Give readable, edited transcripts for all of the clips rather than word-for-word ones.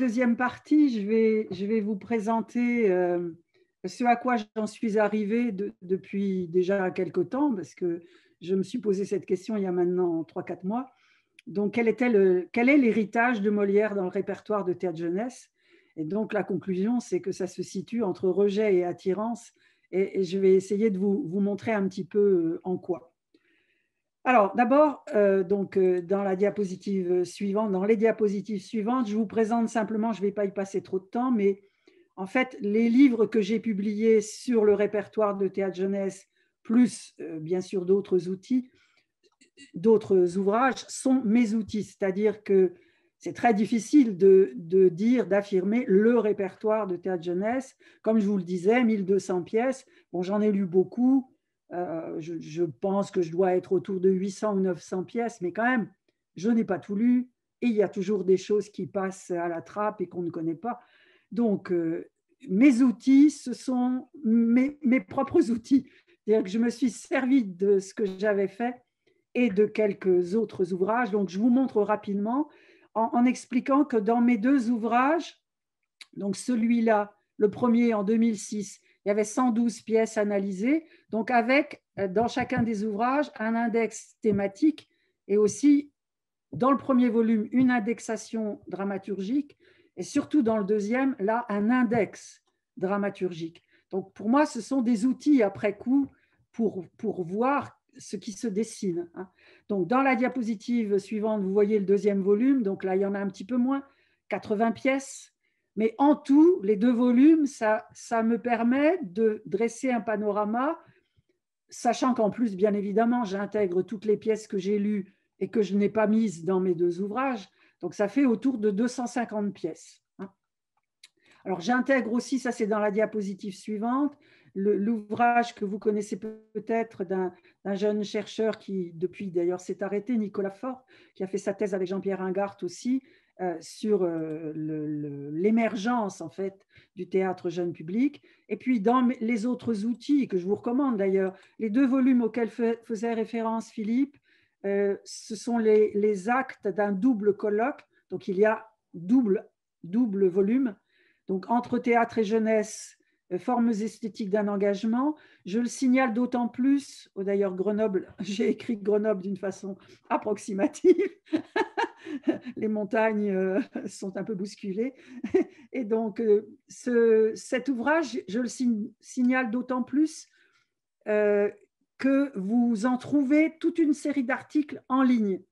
deuxième partie, je vais vous présenter ce à quoi j'en suis arrivée depuis déjà quelque temps, parce que je me suis posé cette question il y a maintenant 3-4 mois. Donc, quel est l'héritage de Molière dans le répertoire de théâtre jeunesse? Et donc, la conclusion, c'est que ça se situe entre rejet et attirance. Et je vais essayer de vous montrer un petit peu en quoi. Alors, d'abord, dans la diapositive suivante, dans les diapositives suivantes, je vous présente simplement, je ne vais pas y passer trop de temps, mais en fait, les livres que j'ai publiés sur le répertoire de théâtre jeunesse, plus bien sûr d'autres outils, d'autres ouvrages, sont mes outils. C'est-à-dire que c'est très difficile de dire, d'affirmer le répertoire de théâtre jeunesse. Comme je vous le disais, 1200 pièces. Bon, j'en ai lu beaucoup. Je pense que je dois être autour de 800 ou 900 pièces, mais quand même, je n'ai pas tout lu et il y a toujours des choses qui passent à la trappe et qu'on ne connaît pas. Donc, mes outils, ce sont mes propres outils. C'est-à-dire que je me suis servi de ce que j'avais fait et de quelques autres ouvrages. Donc, je vous montre rapidement en expliquant que dans mes deux ouvrages, donc celui-là, le premier en 2006, il y avait 112 pièces analysées, donc avec dans chacun des ouvrages un index thématique et aussi dans le premier volume une indexation dramaturgique et surtout dans le deuxième, là, un index dramaturgique. Donc pour moi, ce sont des outils après coup pour voir ce qui se dessine. Donc dans la diapositive suivante, vous voyez le deuxième volume, donc là, il y en a un petit peu moins, 80 pièces. Mais en tout, les deux volumes, ça me permet de dresser un panorama, sachant qu'en plus, bien évidemment, j'intègre toutes les pièces que j'ai lues et que je n'ai pas mises dans mes deux ouvrages. Donc, ça fait autour de 250 pièces. Alors, j'intègre aussi, ça c'est dans la diapositive suivante, l'ouvrage que vous connaissez peut-être d'un jeune chercheur qui, depuis d'ailleurs, s'est arrêté, Nicolas Faure, qui a fait sa thèse avec Jean-Pierre Ingart aussi, sur l'émergence en fait du théâtre jeune public. Et puis dans les autres outils que je vous recommande d'ailleurs, les deux volumes auxquels faisait référence Philippe, ce sont les actes d'un double colloque. Donc il y a double volume. Donc entre théâtre et jeunesse, formes esthétiques d'un engagement. Je le signale d'autant plus, d'ailleurs Grenoble, j'ai écrit Grenoble d'une façon approximative. Les montagnes sont un peu bousculées. Et donc, cet ouvrage, je le signale d'autant plus que vous en trouvez toute une série d'articles en ligne.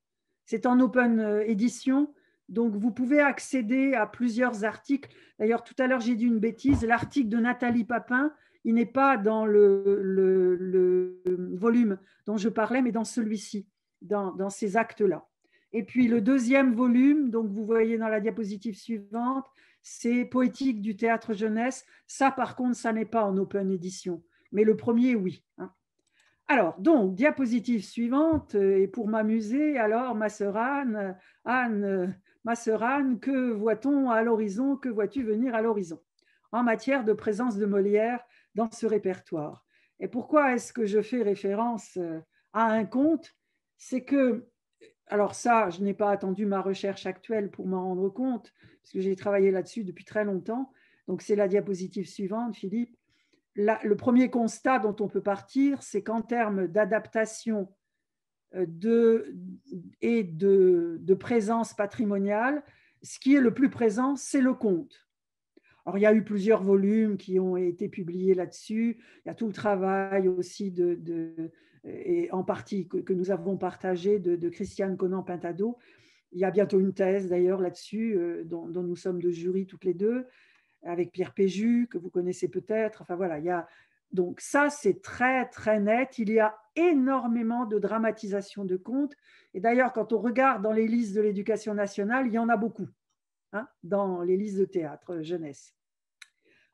C'est en open édition, donc vous pouvez accéder à plusieurs articles. D'ailleurs, tout à l'heure, j'ai dit une bêtise. L'article de Nathalie Papin, il n'est pas dans le volume dont je parlais, mais dans celui-ci, dans ces actes-là. Et puis le deuxième volume, donc vous voyez dans la diapositive suivante, c'est Poétique du théâtre jeunesse. Ça, par contre, ça n'est pas en open édition. Mais le premier, oui. Alors, donc, diapositive suivante, et pour m'amuser, alors, ma sœur Anne, ma sœur Anne, que voit-on à l'horizon, que vois-tu venir à l'horizon en matière de présence de Molière dans ce répertoire? Et pourquoi est-ce que je fais référence à un conte? C'est que, alors ça, je n'ai pas attendu ma recherche actuelle pour m'en rendre compte, parce que j'ai travaillé là-dessus depuis très longtemps. Donc, c'est la diapositive suivante, Philippe. Le premier constat dont on peut partir, c'est qu'en termes d'adaptation et de présence patrimoniale, ce qui est le plus présent, c'est le conte. Alors, il y a eu plusieurs volumes qui ont été publiés là-dessus. Il y a tout le travail aussi, et en partie que nous avons partagé, de Christiane Conan-Pintado. Il y a bientôt une thèse d'ailleurs là-dessus, dont nous sommes de jury toutes les deux, avec Pierre Péju, que vous connaissez peut-être. Enfin voilà, il y a... Donc ça, c'est très, très net. Il y a énormément de dramatisation de contes. Et d'ailleurs, quand on regarde dans les listes de l'éducation nationale, il y en a beaucoup, dans les listes de théâtre jeunesse.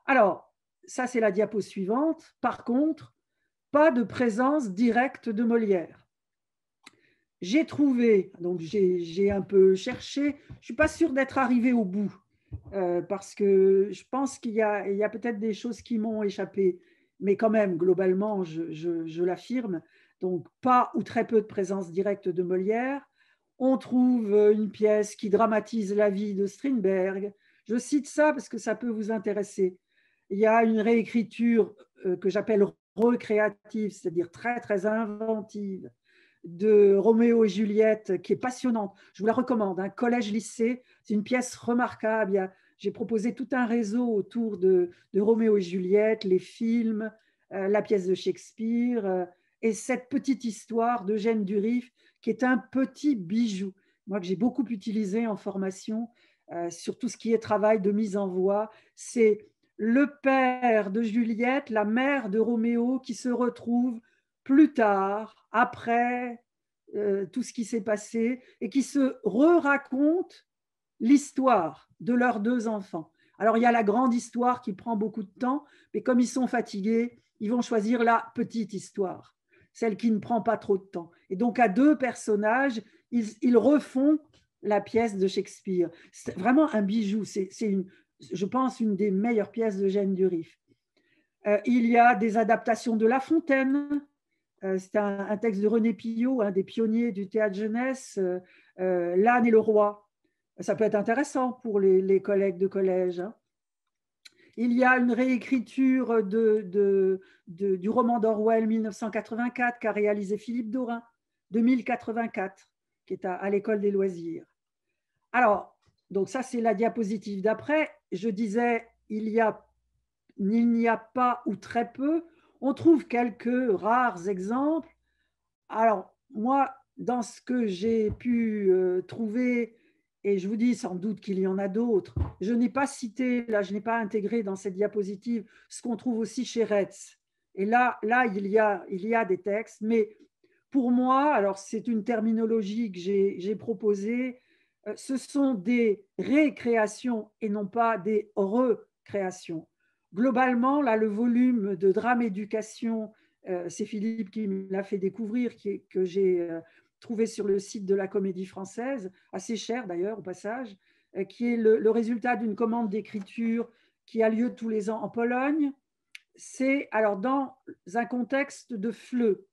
Alors, ça, c'est la diapo suivante. Par contre, pas de présence directe de Molière. J'ai trouvé, donc j'ai un peu cherché, je ne suis pas sûre d'être arrivée au bout, parce que je pense qu'il y a peut-être des choses qui m'ont échappé, mais quand même, globalement, je l'affirme. Donc, pas ou très peu de présence directe de Molière. On trouve une pièce qui dramatise la vie de Strindberg. Je cite ça parce que ça peut vous intéresser. Il y a une réécriture que j'appelle recréative, c'est-à-dire très, très inventive, de Roméo et Juliette, qui est passionnante. Je vous la recommande, hein, collège-lycée, c'est une pièce remarquable. J'ai proposé tout un réseau autour de Roméo et Juliette, les films, la pièce de Shakespeare, et cette petite histoire d'Eugène Durif, qui est un petit bijou, moi que j'ai beaucoup utilisé en formation, sur tout ce qui est travail de mise en voix. C'est le père de Juliette, la mère de Roméo, qui se retrouvent plus tard, après tout ce qui s'est passé, et qui se re-racontent l'histoire de leurs deux enfants. Alors, il y a la grande histoire qui prend beaucoup de temps, mais comme ils sont fatigués, ils vont choisir la petite histoire, celle qui ne prend pas trop de temps. Et donc, à deux personnages, ils refont la pièce de Shakespeare. C'est vraiment un bijou. C'est je pense, une des meilleures pièces d'Eugène Durif. Il y a des adaptations de La Fontaine. C'est un texte de René Pillot, un des pionniers du théâtre jeunesse. L'âne et le roi. Ça peut être intéressant pour les collègues de collège. Hein. Il y a une réécriture du roman d'Orwell 1984 qu'a réalisé Philippe Dorin, 2084, qui est à l'école des loisirs. Alors, donc ça, c'est la diapositive d'après. Je disais, il n'y a pas ou très peu. On trouve quelques rares exemples. Alors, moi, dans ce que j'ai pu trouver, et je vous dis sans doute qu'il y en a d'autres, je n'ai pas cité, là, je n'ai pas intégré dans cette diapositive ce qu'on trouve aussi chez Retz. Et là il y a des textes, mais pour moi, alors c'est une terminologie que j'ai proposée, ce sont des récréations et non pas des recréations. Globalement, là, le volume de drame éducation, c'est Philippe qui me l'a fait découvrir, que j'ai trouvé sur le site de la Comédie Française, assez cher d'ailleurs au passage, qui est le résultat d'une commande d'écriture qui a lieu tous les ans en Pologne. C'est alors dans un contexte de FLE,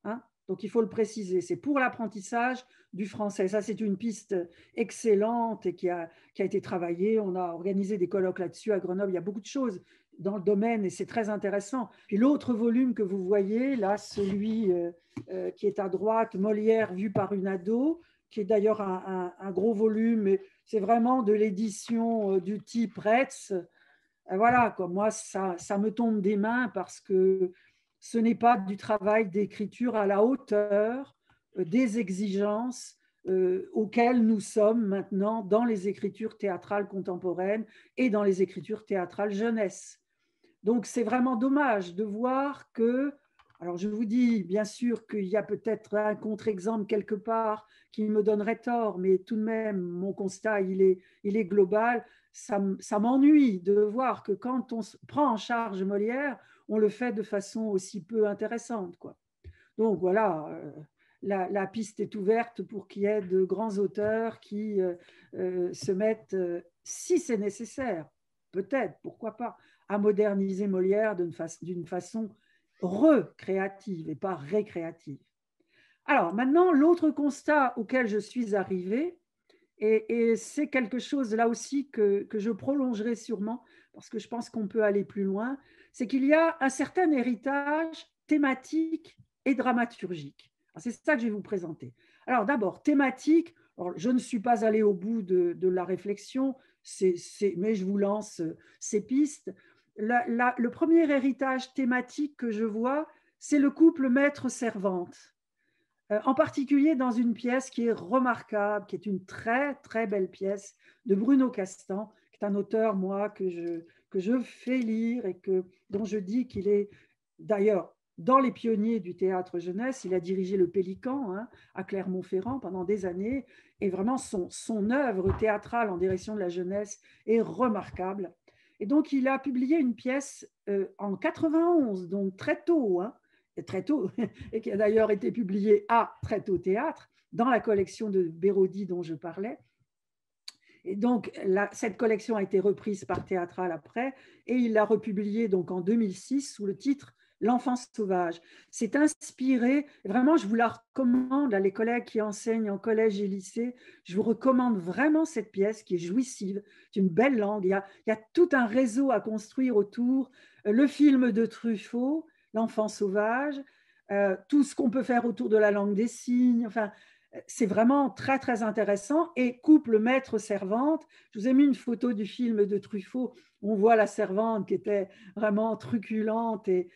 hein, donc il faut le préciser, c'est pour l'apprentissage du français. Ça, c'est une piste excellente et qui a été travaillée. On a organisé des colloques là-dessus à Grenoble. Il y a beaucoup de choses dans le domaine et c'est très intéressant. Puis l'autre volume que vous voyez, là, celui qui est à droite, Molière vu par une ado, qui est d'ailleurs un gros volume, et c'est vraiment de l'édition du type Retz. Voilà, quoi. Moi, ça me tombe des mains parce que ce n'est pas du travail d'écriture à la hauteur des exigences auxquelles nous sommes maintenant dans les écritures théâtrales contemporaines et dans les écritures théâtrales jeunesse. Donc, c'est vraiment dommage de voir que, alors je vous dis bien sûr qu'il y a peut-être un contre-exemple quelque part qui me donnerait tort, mais tout de même, mon constat, il est global. Ça m'ennuie de voir que quand on prend en charge Molière, on le fait de façon aussi peu intéressante, quoi. Donc voilà, la piste est ouverte pour qu'il y ait de grands auteurs qui se mettent, si c'est nécessaire, peut-être, pourquoi pas, à moderniser Molière d'une façon recréative et pas récréative. Alors maintenant, l'autre constat auquel je suis arrivée, et c'est quelque chose là aussi que je prolongerai sûrement, parce que je pense qu'on peut aller plus loin, c'est qu'il y a un certain héritage thématique et dramaturgique. C'est ça que je vais vous présenter. Alors d'abord, thématique, alors, je ne suis pas allée au bout de la réflexion, mais je vous lance ces pistes. Le premier héritage thématique que je vois, c'est le couple maître-servante. En particulier dans une pièce qui est remarquable, qui est une très, très belle pièce de Bruno Castan, qui est un auteur, moi, que je fais lire et dont je dis qu'il est, d'ailleurs, dans les pionniers du théâtre jeunesse. Il a dirigé Le Pélican, hein, à Clermont-Ferrand pendant des années, et vraiment son œuvre théâtrale en direction de la jeunesse est remarquable. Et donc, il a publié une pièce en 91, donc très tôt, hein, très tôt, et qui a d'ailleurs été publié à Très tôt théâtre, dans la collection de Béraudy dont je parlais. Et donc, cette collection a été reprise par Théâtral après, et il l'a republiée donc en 2006 sous le titre L'enfant sauvage. C'est inspiré, vraiment, je vous la recommande à les collègues qui enseignent en collège et lycée. Je vous recommande vraiment cette pièce qui est jouissive. C'est une belle langue. Il y a tout un réseau à construire autour. Le film de Truffaut, L'enfant sauvage, tout ce qu'on peut faire autour de la langue des signes. Enfin, c'est vraiment très, très intéressant. Et couple maître-servante, je vous ai mis une photo du film de Truffaut. On voit la servante qui était vraiment truculente et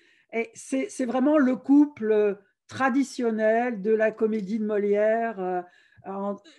c'est vraiment le couple traditionnel de la comédie de Molière,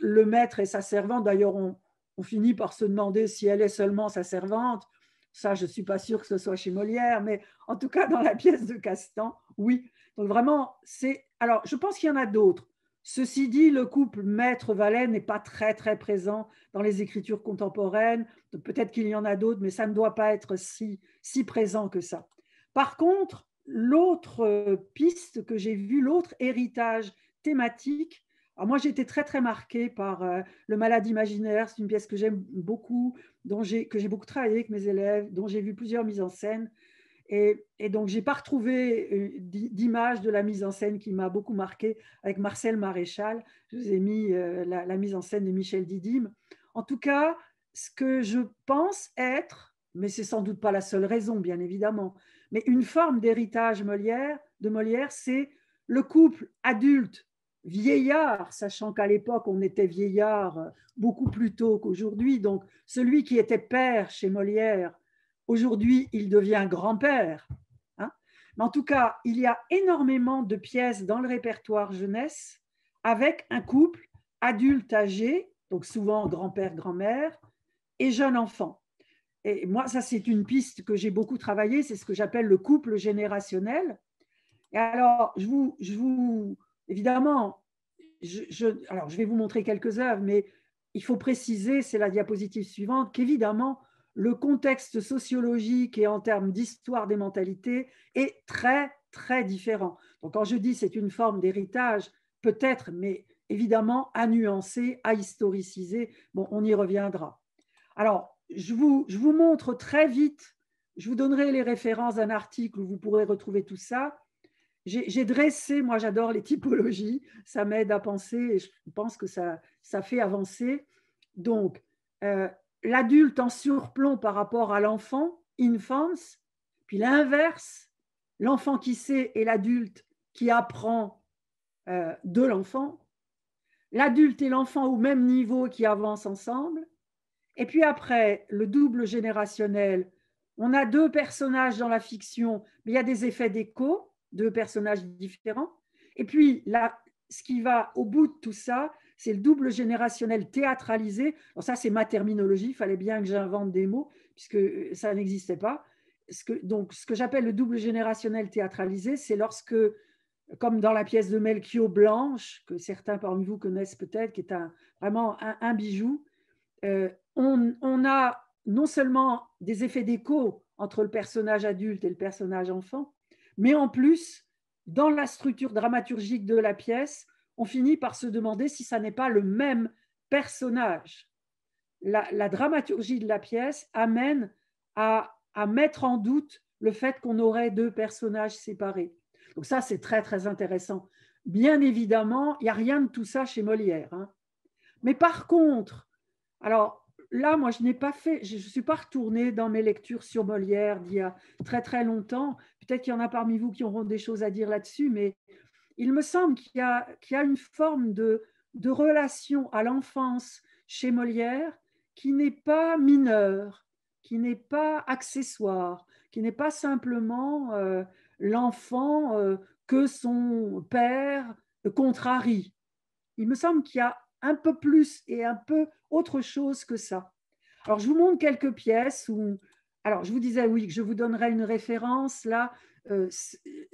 le maître et sa servante. D'ailleurs, on finit par se demander si elle est seulement sa servante. Ça, je ne suis pas sûre que ce soit chez Molière, mais en tout cas, dans la pièce de Castan, oui. Donc vraiment, c'est… Alors, je pense qu'il y en a d'autres. Ceci dit, le couple maître-valet n'est pas très, très présent dans les écritures contemporaines. Peut-être qu'il y en a d'autres, mais ça ne doit pas être si présent que ça. Par contre, l'autre piste que j'ai vue, l'autre héritage thématique, alors moi j'ai été très très marquée par Le Malade imaginaire, c'est une pièce que j'aime beaucoup, que j'ai beaucoup travaillé avec mes élèves, dont j'ai vu plusieurs mises en scène. Et donc, je n'ai pas retrouvé d'image de la mise en scène qui m'a beaucoup marquée avec Marcel Maréchal. Je vous ai mis la mise en scène de Michel Didyme. En tout cas, ce que je pense être, mais c'est sans doute pas la seule raison, bien évidemment, mais une forme d'héritage de Molière, c'est le couple adulte, vieillard, sachant qu'à l'époque, on était vieillard beaucoup plus tôt qu'aujourd'hui. Donc, celui qui était père chez Molière, aujourd'hui, il devient grand-père. Hein. Mais en tout cas, il y a énormément de pièces dans le répertoire jeunesse avec un couple adulte âgé, donc souvent grand-père, grand-mère, et jeune enfant. Et moi, ça, c'est une piste que j'ai beaucoup travaillée, c'est ce que j'appelle le couple générationnel. Et alors, évidemment, alors, je vais vous montrer quelques œuvres, mais il faut préciser, c'est la diapositive suivante, qu'évidemment, le contexte sociologique et en termes d'histoire des mentalités est très, très différent. Donc, quand je dis c'est une forme d'héritage, peut-être, mais évidemment à nuancer, à historiciser. Bon, on y reviendra. Alors, je vous montre très vite, je vous donnerai les références d'un article où vous pourrez retrouver tout ça. J'ai dressé, moi j'adore les typologies, ça m'aide à penser et je pense que ça fait avancer. Donc, l'adulte en surplomb par rapport à l'enfant, infance, puis l'inverse, l'enfant qui sait et l'adulte qui apprend de l'enfant, l'adulte et l'enfant au même niveau qui avancent ensemble, et puis après, le double générationnel, on a deux personnages dans la fiction, mais il y a des effets d'écho, deux personnages différents. Et puis, là, ce qui va au bout de tout ça, c'est le double générationnel théâtralisé. Alors ça, c'est ma terminologie, il fallait bien que j'invente des mots, puisque ça n'existait pas. Donc, ce que j'appelle le double générationnel théâtralisé, c'est lorsque, comme dans la pièce de Melchior Blanche, que certains parmi vous connaissent peut-être, qui est vraiment un bijou, on a non seulement des effets d'écho entre le personnage adulte et le personnage enfant, mais en plus, dans la structure dramaturgique de la pièce, on finit par se demander si ça n'est pas le même personnage. La dramaturgie de la pièce amène à mettre en doute le fait qu'on aurait deux personnages séparés. Donc ça, c'est très, très intéressant. Bien évidemment, il n'y a rien de tout ça chez Molière. Hein. Mais par contre, alors là, moi, je ne suis pas retournée dans mes lectures sur Molière d'il y a très, très longtemps. Peut-être qu'il y en a parmi vous qui auront des choses à dire là-dessus, mais il me semble qu'il y a une forme de relation à l'enfance chez Molière qui n'est pas mineure, qui n'est pas accessoire, qui n'est pas simplement l'enfant que son père contrarie. Il me semble qu'il y a un peu plus et un peu autre chose que ça. Alors, je vous montre quelques pièces où… Alors, je vous disais, oui, que je vous donnerai une référence. Là,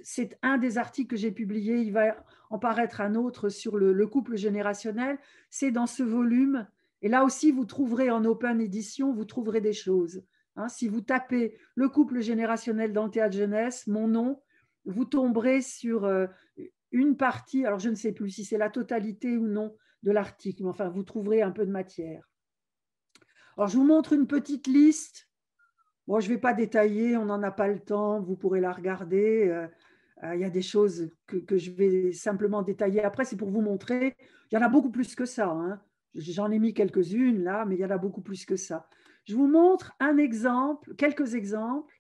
c'est un des articles que j'ai publié. Il va en paraître un autre sur le couple générationnel. C'est dans ce volume. Et là aussi, vous trouverez en open édition, vous trouverez des choses. Hein, si vous tapez le couple générationnel dans le théâtre jeunesse, mon nom, vous tomberez sur une partie, alors je ne sais plus si c'est la totalité ou non de l'article, mais enfin, vous trouverez un peu de matière. Alors, je vous montre une petite liste Bon, je ne vais pas détailler, on n'en a pas le temps, vous pourrez la regarder. Il y a des choses que je vais simplement détailler. Après, c'est pour vous montrer. Il y en a beaucoup plus que ça, hein. J'en ai mis quelques-unes là, mais il y en a beaucoup plus que ça. Je vous montre un exemple, quelques exemples.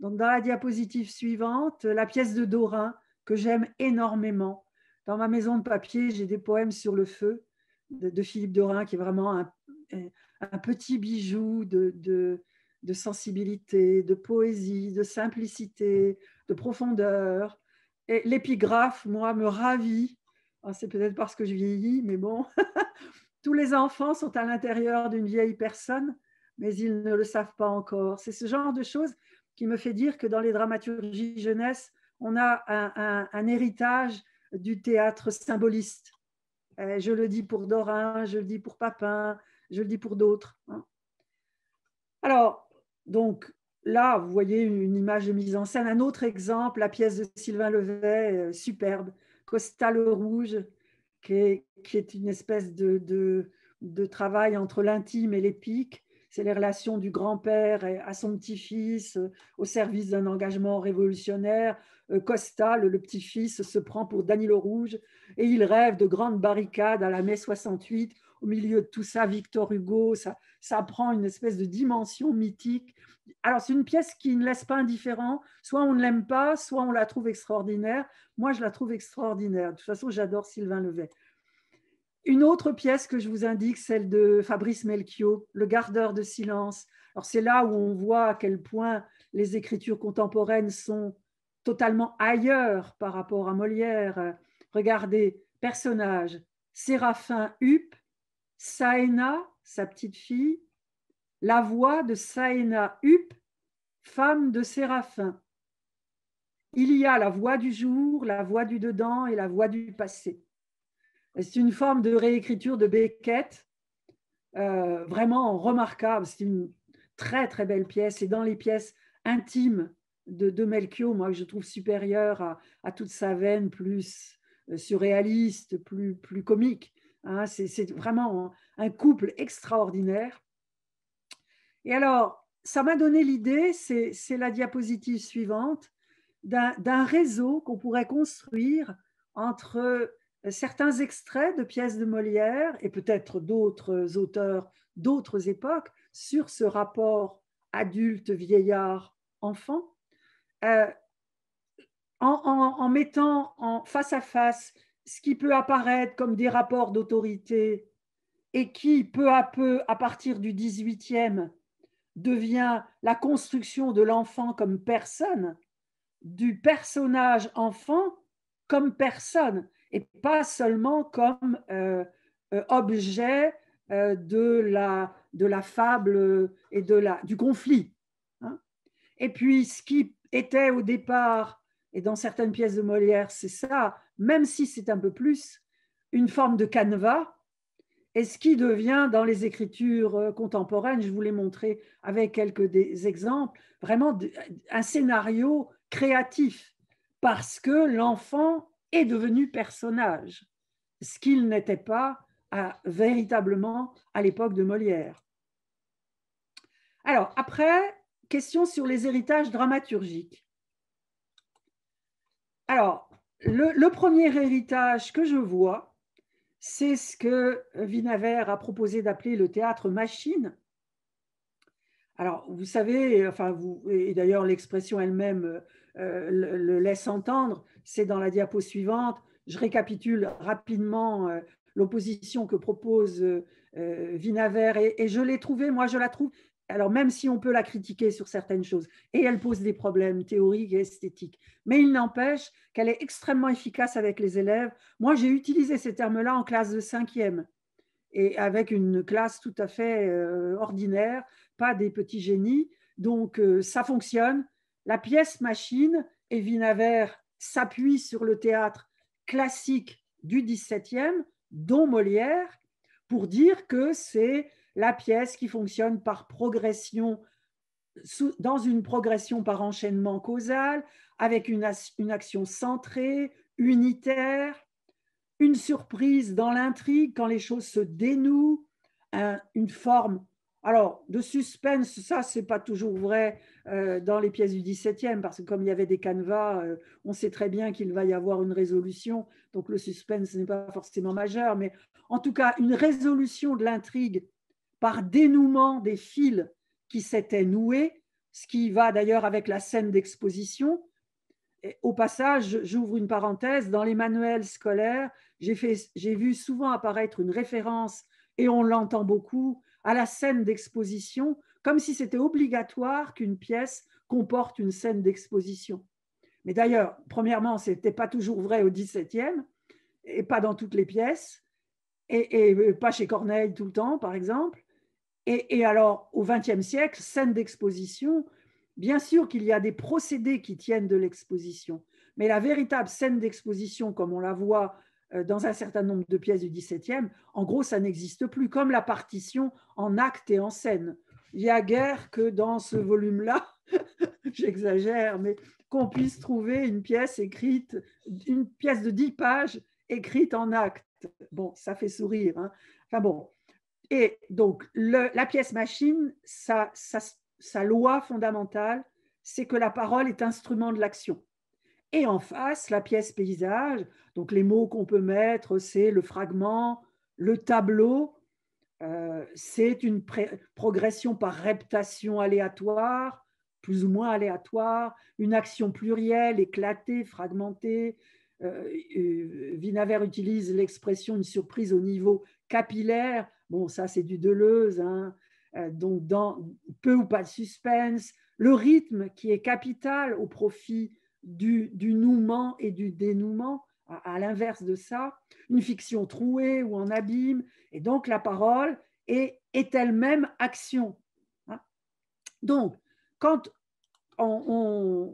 Donc, dans la diapositive suivante, la pièce de Dorin que j'aime énormément. Dans ma maison de papier, j'ai des poèmes sur le feu de Philippe Dorin, qui est vraiment un petit bijou de sensibilité, de poésie, de simplicité, de profondeur. Et l'épigraphe, moi, me ravit. C'est peut-être parce que je vieillis, mais bon, tous les enfants sont à l'intérieur d'une vieille personne, mais ils ne le savent pas encore. C'est ce genre de choses qui me fait dire que dans les dramaturgies jeunesse, on a un héritage du théâtre symboliste. Je le dis pour Dorin, je le dis pour Papin, je le dis pour d'autres. Alors, donc, là, vous voyez une image de mise en scène. Un autre exemple, la pièce de Sylvain Levet, superbe, Costa le Rouge, qui est une espèce de travail entre l'intime et l'épique. C'est les relations du grand-père à son petit-fils au service d'un engagement révolutionnaire. Costa, le petit-fils, se prend pour Danilo Rouge et il rêve de grandes barricades à la mai 68. Au milieu de tout ça, Victor Hugo, ça prend une espèce de dimension mythique. Alors, c'est une pièce qui ne laisse pas indifférent. Soit on ne l'aime pas, soit on la trouve extraordinaire. Moi, je la trouve extraordinaire. De toute façon, j'adore Sylvain Levet. Une autre pièce que je vous indique, celle de Fabrice Melchior, Le gardeur de silence. Alors, c'est là où on voit à quel point les écritures contemporaines sont totalement ailleurs par rapport à Molière. Regardez, personnage, Séraphin Huppe, Saena, sa petite fille, la voix de Saena Huppe, femme de Séraphin. Il y a la voix du jour, la voix du dedans et la voix du passé. C'est une forme de réécriture de Beckett, vraiment remarquable. C'est une très très belle pièce. Et dans les pièces intimes de Melchior, moi je trouve supérieure à toute sa veine plus surréaliste, plus comique. Hein, c'est vraiment un couple extraordinaire. Et alors, ça m'a donné l'idée, c'est la diapositive suivante, d'un réseau qu'on pourrait construire entre certains extraits de pièces de Molière et peut-être d'autres auteurs d'autres époques sur ce rapport adulte, vieillard, enfant, euh, en mettant face à face ce qui peut apparaître comme des rapports d'autorité et qui, peu à peu, à partir du 18e, devient la construction de l'enfant comme personne, du personnage enfant comme personne, et pas seulement comme objet de la fable et du conflit. Hein. Et puis, ce qui était au départ, et dans certaines pièces de Molière, c'est ça, même si c'est un peu plus, une forme de canevas, et ce qui devient dans les écritures contemporaines, je vous l'ai montré avec quelques exemples, vraiment un scénario créatif, parce que l'enfant est devenu personnage, ce qu'il n'était pas véritablement à l'époque de Molière. Alors, après, question sur les héritages dramaturgiques. Alors, le premier héritage que je vois, c'est ce que Winawer a proposé d'appeler le théâtre machine. Alors, vous savez, enfin, et d'ailleurs l'expression elle-même le laisse entendre, c'est dans la diapo suivante. Je récapitule rapidement l'opposition que propose Winawer, et je l'ai trouvée, moi je la trouve, alors même si on peut la critiquer sur certaines choses, et elle pose des problèmes théoriques et esthétiques, mais il n'empêche qu'elle est extrêmement efficace avec les élèves. Moi, j'ai utilisé ces termes-là en classe de 5e, et avec une classe tout à fait ordinaire, pas des petits génies. Donc, ça fonctionne. La pièce machine, et Winawer s'appuie sur le théâtre classique du XVIIe, dont Molière, pour dire que c'est la pièce qui fonctionne par progression, dans une progression par enchaînement causal, avec une action centrée, unitaire, une surprise dans l'intrigue quand les choses se dénouent, une forme Alors, de suspense, ça, c'est pas toujours vrai dans les pièces du 17e, parce que comme il y avait des canevas, on sait très bien qu'il va y avoir une résolution, donc le suspense n'est pas forcément majeur, mais en tout cas, une résolution de l'intrigue par dénouement des fils qui s'étaient noués, ce qui va d'ailleurs avec la scène d'exposition. Et au passage, j'ouvre une parenthèse, dans les manuels scolaires, j'ai vu souvent apparaître une référence, et on l'entend beaucoup, à la scène d'exposition, comme si c'était obligatoire qu'une pièce comporte une scène d'exposition. Mais d'ailleurs, premièrement, ce n'était pas toujours vrai au XVIIe, et pas dans toutes les pièces, et pas chez Corneille tout le temps, par exemple. Et alors, au XXe siècle, scène d'exposition, bien sûr qu'il y a des procédés qui tiennent de l'exposition, mais la véritable scène d'exposition, comme on la voit dans un certain nombre de pièces du XVIIe, en gros, ça n'existe plus, comme la partition en actes et en scène. Il n'y a guère que dans ce volume-là, j'exagère, mais qu'on puisse trouver une pièce écrite, une pièce de 10 pages écrite en actes. Bon, ça fait sourire, hein. Enfin bon, et donc, la pièce machine, sa loi fondamentale, c'est que la parole est instrument de l'action. Et en face, la pièce paysage, donc les mots qu'on peut mettre, c'est le fragment, le tableau, c'est une progression par reptation aléatoire, plus ou moins aléatoire, une action plurielle, éclatée, fragmentée. Wienerver utilise l'expression une surprise au niveau capillaire. Bon, ça, c'est du Deleuze, hein. Donc, dans peu ou pas de suspense, le rythme qui est capital au profit du nouement et du dénouement, à l'inverse de ça, une fiction trouée ou en abîme, et donc la parole est elle-même action. Hein. Donc, quand on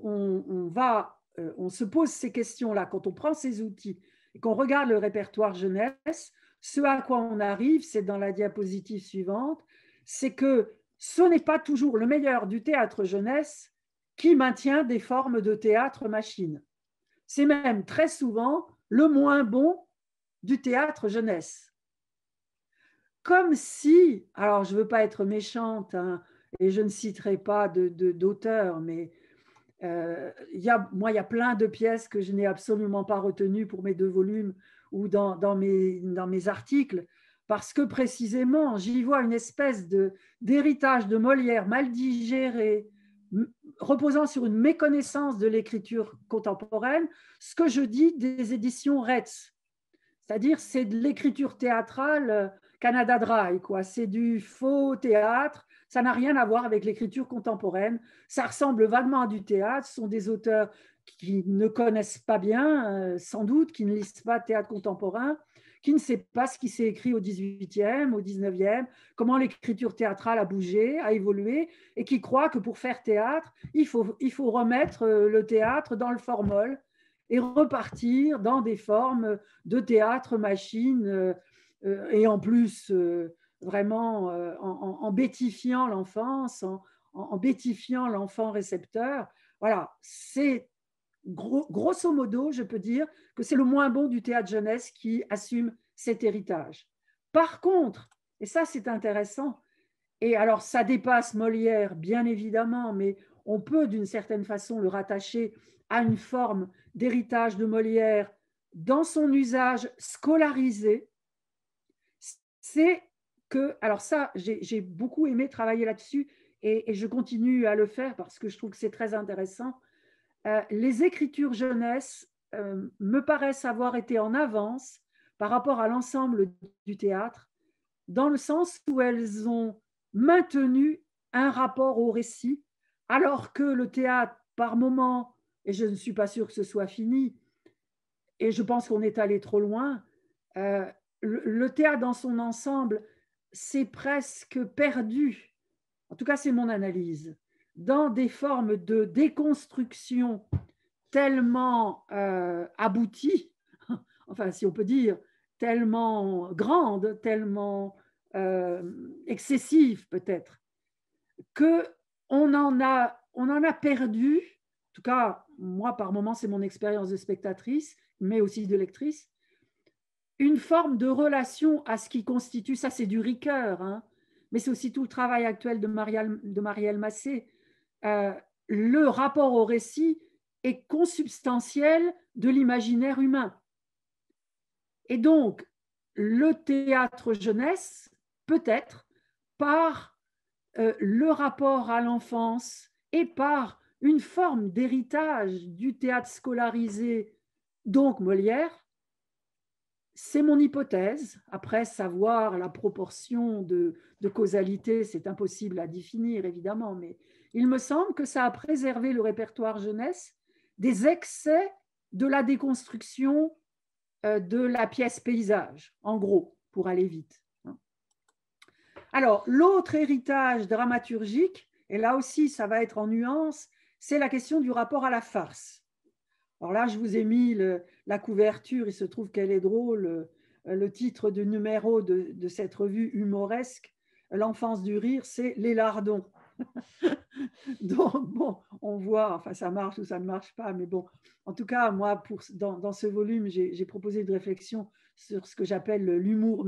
se pose ces questions-là, quand on prend ces outils et qu'on regarde le répertoire jeunesse, ce à quoi on arrive, c'est dans la diapositive suivante, c'est que ce n'est pas toujours le meilleur du théâtre jeunesse qui maintient des formes de théâtre machine. C'est même très souvent le moins bon du théâtre jeunesse. Comme si, alors je ne veux pas être méchante, hein, et je ne citerai pas d'auteur, mais il y a plein de pièces que je n'ai absolument pas retenues pour mes 2 volumes ou dans mes articles, parce que précisément, j'y vois une espèce d'héritage de Molière mal digéré, reposant sur une méconnaissance de l'écriture contemporaine, ce que je dis des éditions Retz. C'est-à-dire, c'est de l'écriture théâtrale Canada Dry, quoi. C'est du faux théâtre. Ça n'a rien à voir avec l'écriture contemporaine. Ça ressemble vaguement à du théâtre. Ce sont des auteurs qui ne connaissent pas bien, sans doute, qui ne lisent pas de théâtre contemporain, qui ne savent pas ce qui s'est écrit au XVIIIe, au XIXe, comment l'écriture théâtrale a bougé, a évolué, et qui croient que pour faire théâtre, il faut remettre le théâtre dans le formol et repartir dans des formes de théâtre machine, et en plus vraiment en bêtifiant l'enfance, en bêtifiant l'enfant récepteur. Voilà, c'est grosso modo, je peux dire que c'est le moins bon du théâtre jeunesse qui assume cet héritage. Par contre, et ça c'est intéressant, et alors ça dépasse Molière bien évidemment, mais on peut d'une certaine façon le rattacher à une forme d'héritage de Molière dans son usage scolarisé, c'est que, alors ça, j'ai beaucoup aimé travailler là-dessus et je continue à le faire parce que je trouve que c'est très intéressant. Les écritures jeunesse me paraissent avoir été en avance par rapport à l'ensemble du théâtre, dans le sens où elles ont maintenu un rapport au récit, alors que le théâtre, par moment, et je ne suis pas sûre que ce soit fini, et je pense qu'on est allé trop loin, le théâtre dans son ensemble s'est presque perdu, en tout cas c'est mon analyse, dans des formes de déconstruction tellement abouties, enfin si on peut dire, tellement grandes, tellement excessives peut-être, qu'on en a perdu, en tout cas moi par moment c'est mon expérience de spectatrice, mais aussi de lectrice, une forme de relation à ce qui constitue, ça c'est du Ricoeur, hein, mais c'est aussi tout le travail actuel de Marielle Massé. Le rapport au récit est consubstantiel de l'imaginaire humain. Et donc, le théâtre jeunesse, peut-être, par le rapport à l'enfance et par une forme d'héritage du théâtre scolarisé, donc Molière, c'est mon hypothèse. Après, savoir la proportion de causalité, c'est impossible à définir, évidemment, mais il me semble que ça a préservé le répertoire jeunesse des excès de la déconstruction de la pièce paysage, en gros, pour aller vite. Alors, l'autre héritage dramaturgique, et là aussi, ça va être en nuance, c'est la question du rapport à la farce. Alors là, je vous ai mis la couverture, il se trouve qu'elle est drôle, le titre du numéro de cette revue humoresque, L'enfance du rire, c'est Les Lardons. Donc, bon, on voit, enfin, ça marche ou ça ne marche pas, mais bon, en tout cas, moi, dans ce volume, j'ai proposé une réflexion sur ce que j'appelle l'humour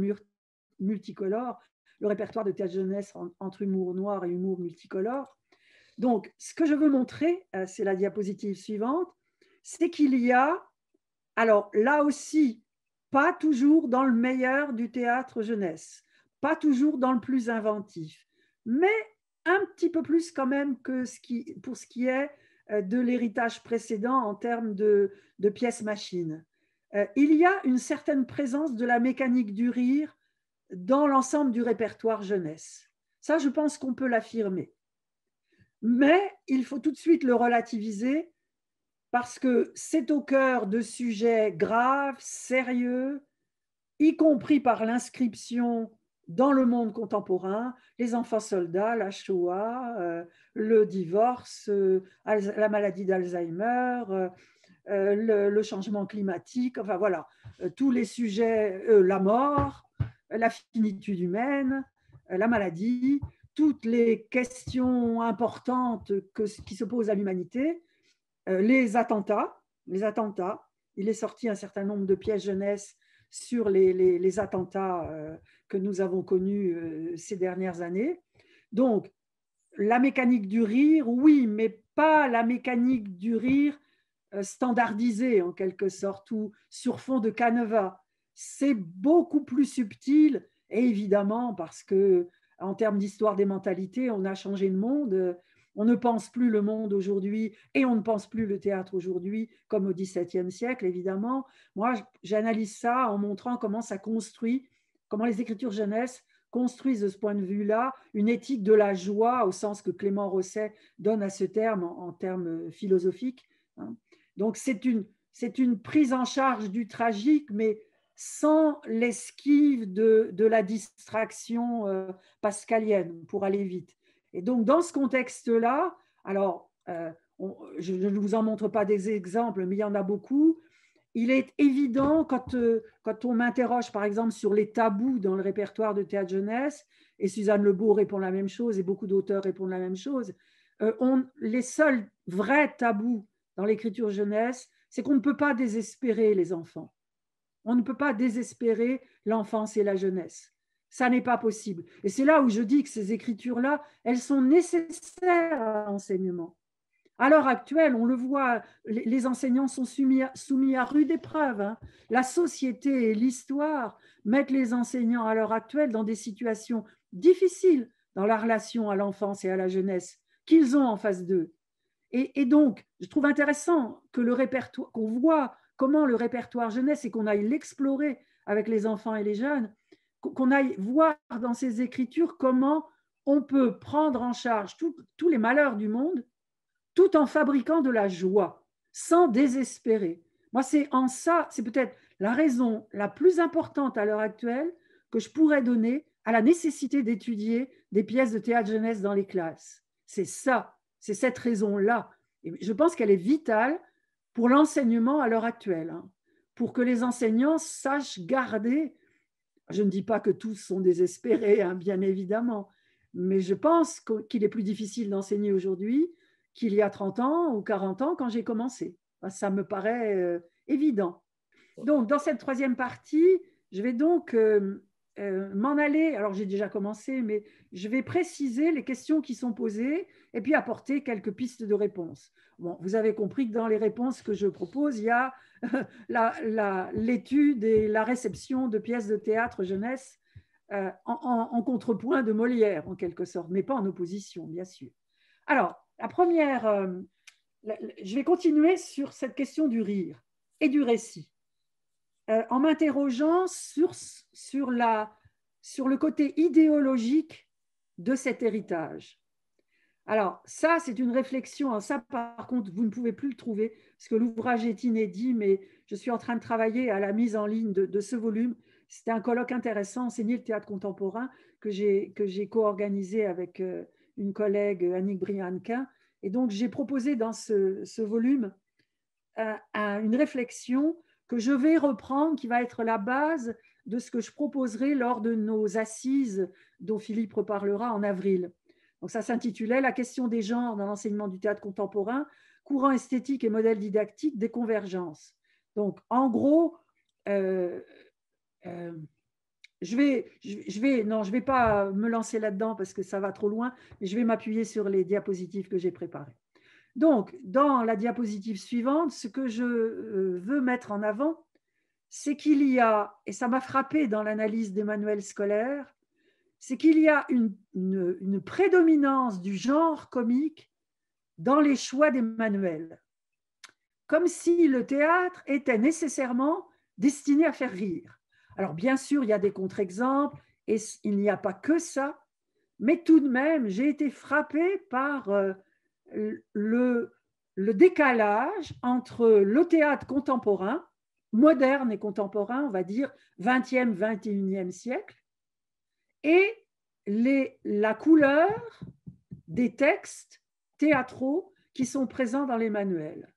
multicolore, le répertoire de théâtre jeunesse entre humour noir et humour multicolore. Donc, ce que je veux montrer, c'est la diapositive suivante, c'est qu'il y a, alors là aussi, pas toujours dans le meilleur du théâtre jeunesse, pas toujours dans le plus inventif, mais un petit peu plus quand même que pour ce qui est de l'héritage précédent en termes de pièces machines. Il y a une certaine présence de la mécanique du rire dans l'ensemble du répertoire jeunesse. Ça, je pense qu'on peut l'affirmer. Mais il faut tout de suite le relativiser parce que c'est au cœur de sujets graves, sérieux, y compris par l'inscription dans le monde contemporain, les enfants soldats, la Shoah, le divorce, la maladie d'Alzheimer, le changement climatique, enfin voilà, tous les sujets, la mort, la finitude humaine, la maladie, toutes les questions importantes qui se posent à l'humanité, les attentats. Il est sorti un certain nombre de pièces jeunesse sur les attentats que nous avons connus ces dernières années. Donc, la mécanique du rire, oui, mais pas la mécanique du rire standardisée en quelque sorte ou sur fond de canevas. C'est beaucoup plus subtil et évidemment parce que en termes d'histoire des mentalités, on a changé de monde. On ne pense plus le monde aujourd'hui et on ne pense plus le théâtre aujourd'hui comme au XVIIe siècle, évidemment. Moi, j'analyse ça en montrant comment ça construit, comment les écritures jeunesse construisent de ce point de vue-là une éthique de la joie au sens que Clément Rosset donne à ce terme en termes philosophiques. Donc, c'est une prise en charge du tragique, mais sans l'esquive de la distraction pascalienne, pour aller vite. Et donc, dans ce contexte-là, alors, je ne vous en montre pas des exemples, mais il y en a beaucoup. Il est évident, quand on m'interroge, par exemple, sur les tabous dans le répertoire de théâtre jeunesse, et Suzanne Lebeau répond la même chose, et beaucoup d'auteurs répondent la même chose, les seuls vrais tabous dans l'écriture jeunesse, c'est qu'on ne peut pas désespérer les enfants. On ne peut pas désespérer l'enfance et la jeunesse. Ça n'est pas possible. Et c'est là où je dis que ces écritures-là, elles sont nécessaires à l'enseignement. À l'heure actuelle, on le voit, les enseignants sont soumis à rude épreuve. Hein. La société et l'histoire mettent les enseignants à l'heure actuelle dans des situations difficiles dans la relation à l'enfance et à la jeunesse qu'ils ont en face d'eux. Et donc, je trouve intéressant que le répertoire, qu'on voit comment le répertoire jeunesse et qu'on aille l'explorer avec les enfants et les jeunes, qu'on aille voir dans ces écritures comment on peut prendre en charge tous les malheurs du monde tout en fabriquant de la joie, sans désespérer. Moi, c'est en ça, c'est peut-être la raison la plus importante à l'heure actuelle que je pourrais donner à la nécessité d'étudier des pièces de théâtre jeunesse dans les classes. C'est ça, c'est cette raison-là. Et je pense qu'elle est vitale pour l'enseignement à l'heure actuelle, hein, pour que les enseignants sachent garder, je ne dis pas que tous sont désespérés, hein, bien évidemment, mais je pense qu'il est plus difficile d'enseigner aujourd'hui qu'il y a 30 ans ou 40 ans quand j'ai commencé. Ça me paraît évident. Donc, dans cette troisième partie, je vais donc m'en aller, alors j'ai déjà commencé, mais je vais préciser les questions qui sont posées et puis apporter quelques pistes de réponse. Bon, vous avez compris que dans les réponses que je propose, il y a l'étude et la réception de pièces de théâtre jeunesse en contrepoint de Molière, en quelque sorte, mais pas en opposition, bien sûr. Alors, la première, je vais continuer sur cette question du rire et du récit, en m'interrogeant sur le côté idéologique de cet héritage. Alors, ça, c'est une réflexion. Ça, par contre, vous ne pouvez plus le trouver parce que l'ouvrage est inédit, mais je suis en train de travailler à la mise en ligne de ce volume. C'était un colloque intéressant, Enseigner le théâtre contemporain, que j'ai co-organisé avec une collègue, Annick Brianquin. Et donc, j'ai proposé dans ce volume une réflexion que je vais reprendre, qui va être la base de ce que je proposerai lors de nos assises dont Philippe reparlera en avril. Donc ça s'intitulait « La question des genres dans l'enseignement du théâtre contemporain, courant esthétique et modèle didactique, des convergences ». Donc en gros, je vais pas me lancer là-dedans parce que ça va trop loin, mais je vais m'appuyer sur les diapositives que j'ai préparées. Donc, dans la diapositive suivante, ce que je veux mettre en avant, c'est qu'il y a, et ça m'a frappé dans l'analyse des manuels scolaires, c'est qu'il y a une prédominance du genre comique dans les choix des manuels, comme si le théâtre était nécessairement destiné à faire rire. Alors, bien sûr, il y a des contre-exemples, et il n'y a pas que ça, mais tout de même, j'ai été frappée par le décalage entre le théâtre contemporain, moderne et contemporain, on va dire 20e, 21e siècle, et la couleur des textes théâtraux qui sont présents dans les manuels.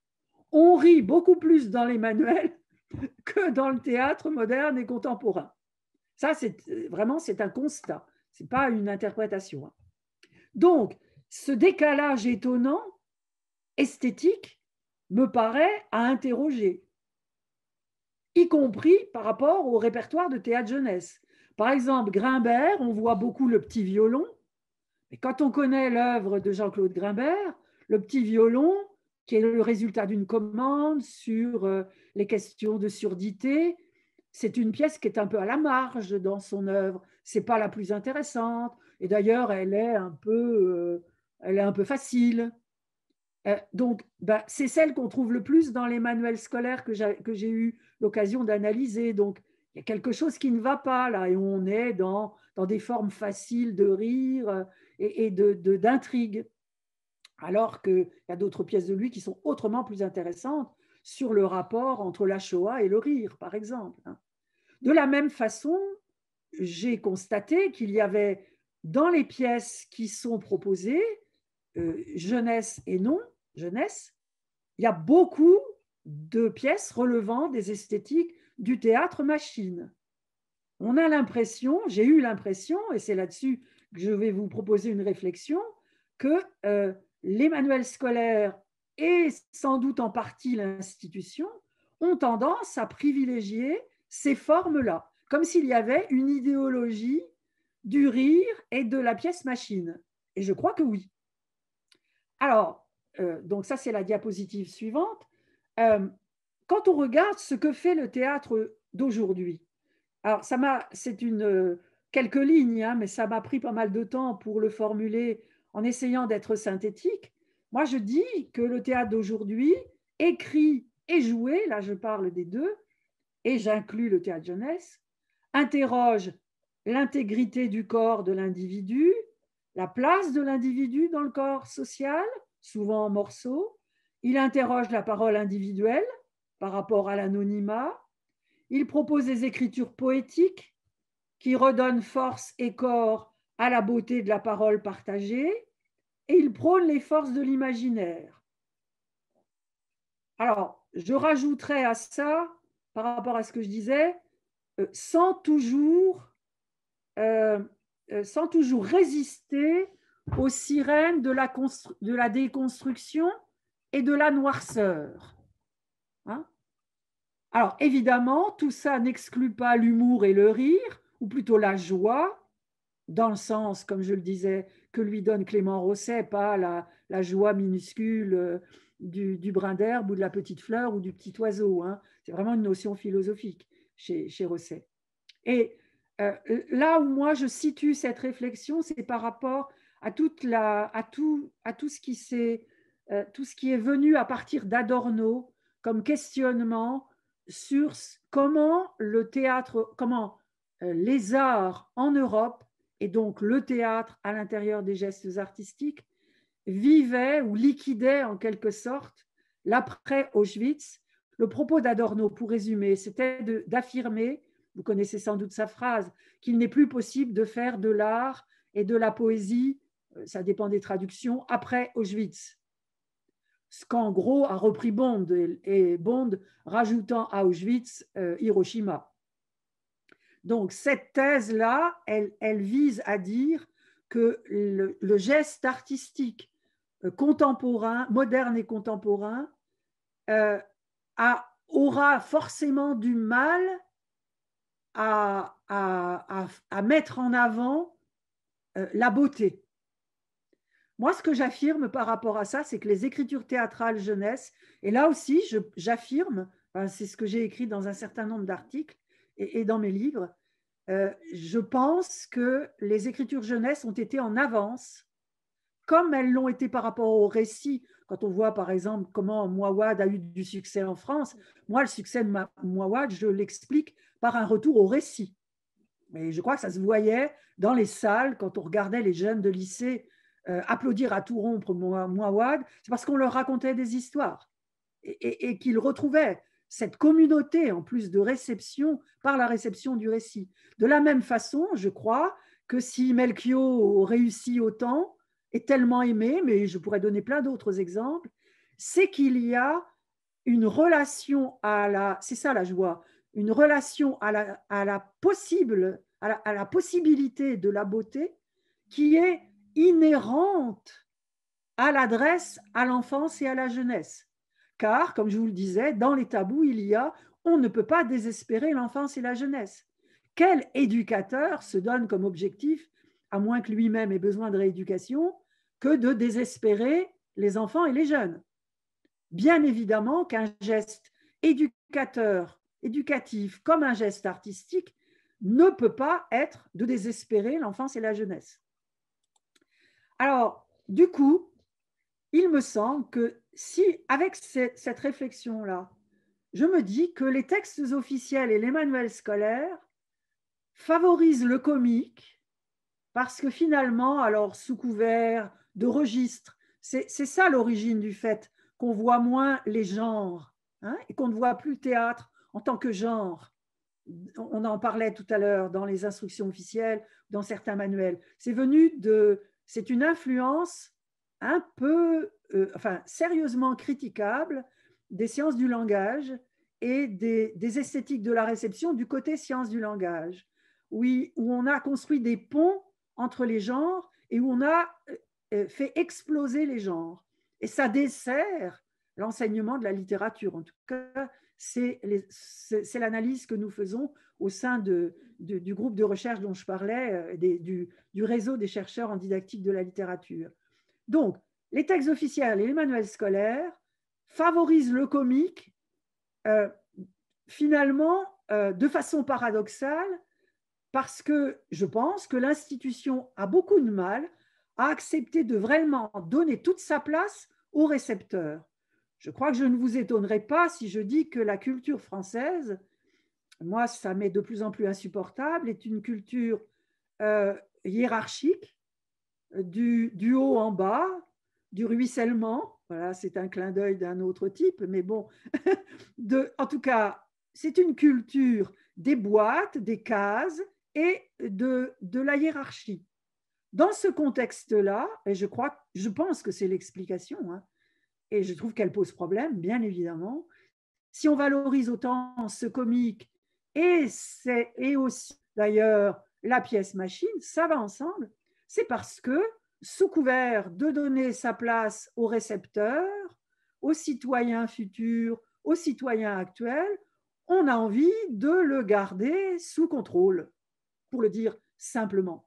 On rit beaucoup plus dans les manuels que dans le théâtre moderne et contemporain. Ça, c'est un constat, ce n'est pas une interprétation. Donc, ce décalage étonnant, esthétique, me paraît à interroger, y compris par rapport au répertoire de théâtre jeunesse. Par exemple, Grimbert, on voit beaucoup le petit violon, mais quand on connaît l'œuvre de Jean-Claude Grimbert, le petit violon, qui est le résultat d'une commande sur les questions de surdité, c'est une pièce qui est un peu à la marge dans son œuvre. Ce n'est pas la plus intéressante. Et d'ailleurs, elle est un peu facile. Donc, c'est celle qu'on trouve le plus dans les manuels scolaires que j'ai eu l'occasion d'analyser. Donc, il y a quelque chose qui ne va pas là, et on est dans des formes faciles de rire et d'intrigue. Alors qu'il y a d'autres pièces de lui qui sont autrement plus intéressantes sur le rapport entre la Shoah et le rire, par exemple. De la même façon, j'ai constaté qu'il y avait dans les pièces qui sont proposées, jeunesse et non jeunesse, il y a beaucoup de pièces relevant des esthétiques du théâtre machine. On a l'impression, j'ai eu l'impression, et c'est là-dessus que je vais vous proposer une réflexion, que les manuels scolaires et sans doute en partie l'institution ont tendance à privilégier ces formes-là, comme s'il y avait une idéologie du rire et de la pièce machine. Et je crois que oui. Alors, donc ça c'est la diapositive suivante. Quand on regarde ce que fait le théâtre d'aujourd'hui, alors c'est quelques lignes, mais ça m'a pris pas mal de temps pour le formuler en essayant d'être synthétique. Moi, je dis que le théâtre d'aujourd'hui, écrit et joué, là je parle des deux, et j'inclus le théâtre jeunesse, interroge l'intégrité du corps de l'individu, la place de l'individu dans le corps social, souvent en morceaux. Il interroge la parole individuelle par rapport à l'anonymat. Il propose des écritures poétiques qui redonnent force et corps à la beauté de la parole partagée, et il prône les forces de l'imaginaire. Alors, je rajouterais à ça, par rapport à ce que je disais, sans toujours résister aux sirènes de la déconstruction et de la noirceur. Hein? Alors, évidemment, tout ça n'exclut pas l'humour et le rire, ou plutôt la joie, dans le sens, comme je le disais, que lui donne Clément Rosset, pas la joie minuscule du brin d'herbe ou de la petite fleur ou du petit oiseau. Hein. C'est vraiment une notion philosophique chez Rosset. Et là où moi je situe cette réflexion, c'est par rapport à tout ce qui est venu à partir d'Adorno comme questionnement sur comment le théâtre, comment les arts en Europe, et donc le théâtre à l'intérieur des gestes artistiques, vivaient ou liquidaient en quelque sorte l'après Auschwitz. Le propos d'Adorno, pour résumer, c'était d'affirmer, vous connaissez sans doute sa phrase, qu'il n'est plus possible de faire de l'art et de la poésie, ça dépend des traductions, après Auschwitz. Ce qu'en gros a repris Bond, et Bond rajoutant à Auschwitz Hiroshima. Donc cette thèse-là, elle vise à dire que le geste artistique contemporain, moderne et contemporain, aura forcément du mal à mettre en avant la beauté. Moi, ce que j'affirme par rapport à ça, c'est que les écritures théâtrales jeunesse, et là aussi, j'affirme, c'est ce que j'ai écrit dans un certain nombre d'articles et dans mes livres, je pense que les écritures jeunesse ont été en avance, comme elles l'ont été par rapport au récit. Quand on voit, par exemple, comment Mouawad a eu du succès en France, moi, le succès de Mouawad, je l'explique par un retour au récit. Et je crois que ça se voyait dans les salles, quand on regardait les jeunes de lycée applaudir à tout rompre Mouawad, c'est parce qu'on leur racontait des histoires et qu'ils retrouvaient cette communauté en plus de réception par la réception du récit. De la même façon, je crois que si Melchior réussit autant, est tellement aimé, mais je pourrais donner plein d'autres exemples, c'est qu'il y a une relation c'est ça la joie, une relation à la possibilité de la beauté qui est inhérente à l'adresse à l'enfance et à la jeunesse. Car, comme je vous le disais, dans les tabous, il y a on ne peut pas désespérer l'enfance et la jeunesse. Quel éducateur se donne comme objectif, à moins que lui-même ait besoin de rééducation, que de désespérer les enfants et les jeunes? Bien évidemment qu'un geste éducatif comme un geste artistique ne peut pas être de désespérer l'enfance et la jeunesse. Alors, du coup, il me semble que si, avec cette réflexion-là, je me dis que les textes officiels et les manuels scolaires favorisent le comique parce que finalement, alors sous couvert de registres, c'est ça l'origine du fait qu'on voit moins les genres hein, et qu'on ne voit plus le théâtre en tant que genre. On en parlait tout à l'heure dans les instructions officielles, dans certains manuels. C'est une influence un peu, sérieusement critiquable des sciences du langage et des esthétiques de la réception du côté sciences du langage, où on a construit des ponts entre les genres et où on a fait exploser les genres. Et ça dessert l'enseignement de la littérature. En tout cas, c'est l'analyse que nous faisons au sein du groupe de recherche dont je parlais, du réseau des chercheurs en didactique de la littérature. Donc, les textes officiels et les manuels scolaires favorisent le comique, finalement, de façon paradoxale, parce que je pense que l'institution a beaucoup de mal à accepter de vraiment donner toute sa place aux récepteurs. Je crois que je ne vous étonnerai pas si je dis que la culture française, moi, ça m'est de plus en plus insupportable, est une culture hiérarchique, du haut en bas, du ruissellement. Voilà, c'est un clin d'œil d'un autre type, mais bon. En tout cas, c'est une culture des boîtes, des cases et de la hiérarchie. Dans ce contexte-là, et je pense que c'est l'explication, hein, et je trouve qu'elle pose problème, bien évidemment, si on valorise autant ce comique et aussi d'ailleurs la pièce machine, ça va ensemble, c'est parce que sous couvert de donner sa place aux récepteurs, aux citoyens futurs, aux citoyens actuels, on a envie de le garder sous contrôle. pour le dire simplement.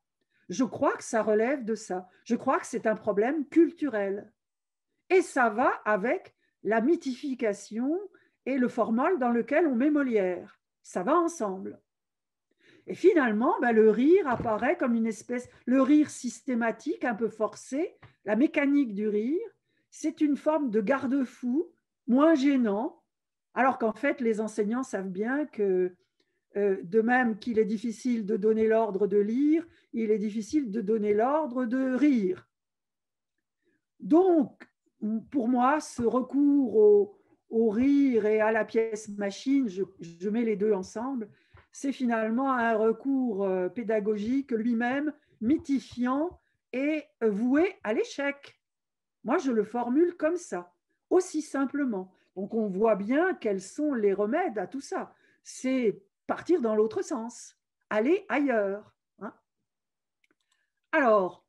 Je crois que ça relève de ça. Je crois que c'est un problème culturel. Et ça va avec la mythification et le formol dans lequel on met Molière. Ça va ensemble. Et finalement, le rire apparaît comme une espèce, le rire systématique, un peu forcé, la mécanique du rire, c'est une forme de garde-fou, moins gênant, alors qu'en fait, les enseignants savent bien que, de même qu'il est difficile de donner l'ordre de lire, il est difficile de donner l'ordre de rire. Donc, pour moi, ce recours au rire et à la pièce machine, je mets les deux ensemble, c'est finalement un recours pédagogique lui-même mythifiant et voué à l'échec. Moi, je le formule comme ça, aussi simplement. Donc, on voit bien quels sont les remèdes à tout ça. C'est partir dans l'autre sens, aller ailleurs. Hein. Alors,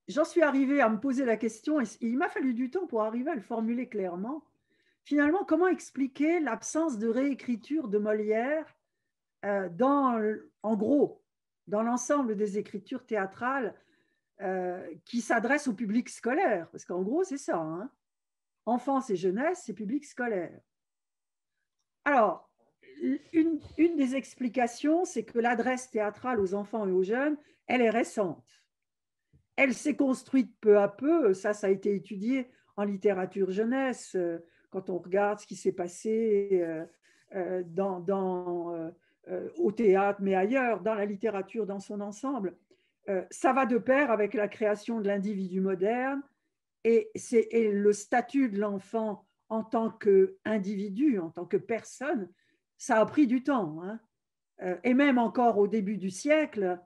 j'en suis arrivée à me poser la question, et il m'a fallu du temps pour arriver à le formuler clairement. Finalement, comment expliquer l'absence de réécriture de Molière en gros, dans l'ensemble des écritures théâtrales qui s'adressent au public scolaire? Parce qu'en gros, c'est ça. Hein. Enfance et jeunesse, c'est public scolaire. Alors, une des explications, c'est que l'adresse théâtrale aux enfants et aux jeunes, elle est récente. Elle s'est construite peu à peu, ça a été étudié en littérature jeunesse, quand on regarde ce qui s'est passé au théâtre, mais ailleurs, dans la littérature dans son ensemble. Ça va de pair avec la création de l'individu moderne et le statut de l'enfant en tant qu'individu, en tant que personne, ça a pris du temps. Hein. Et même encore au début du siècle,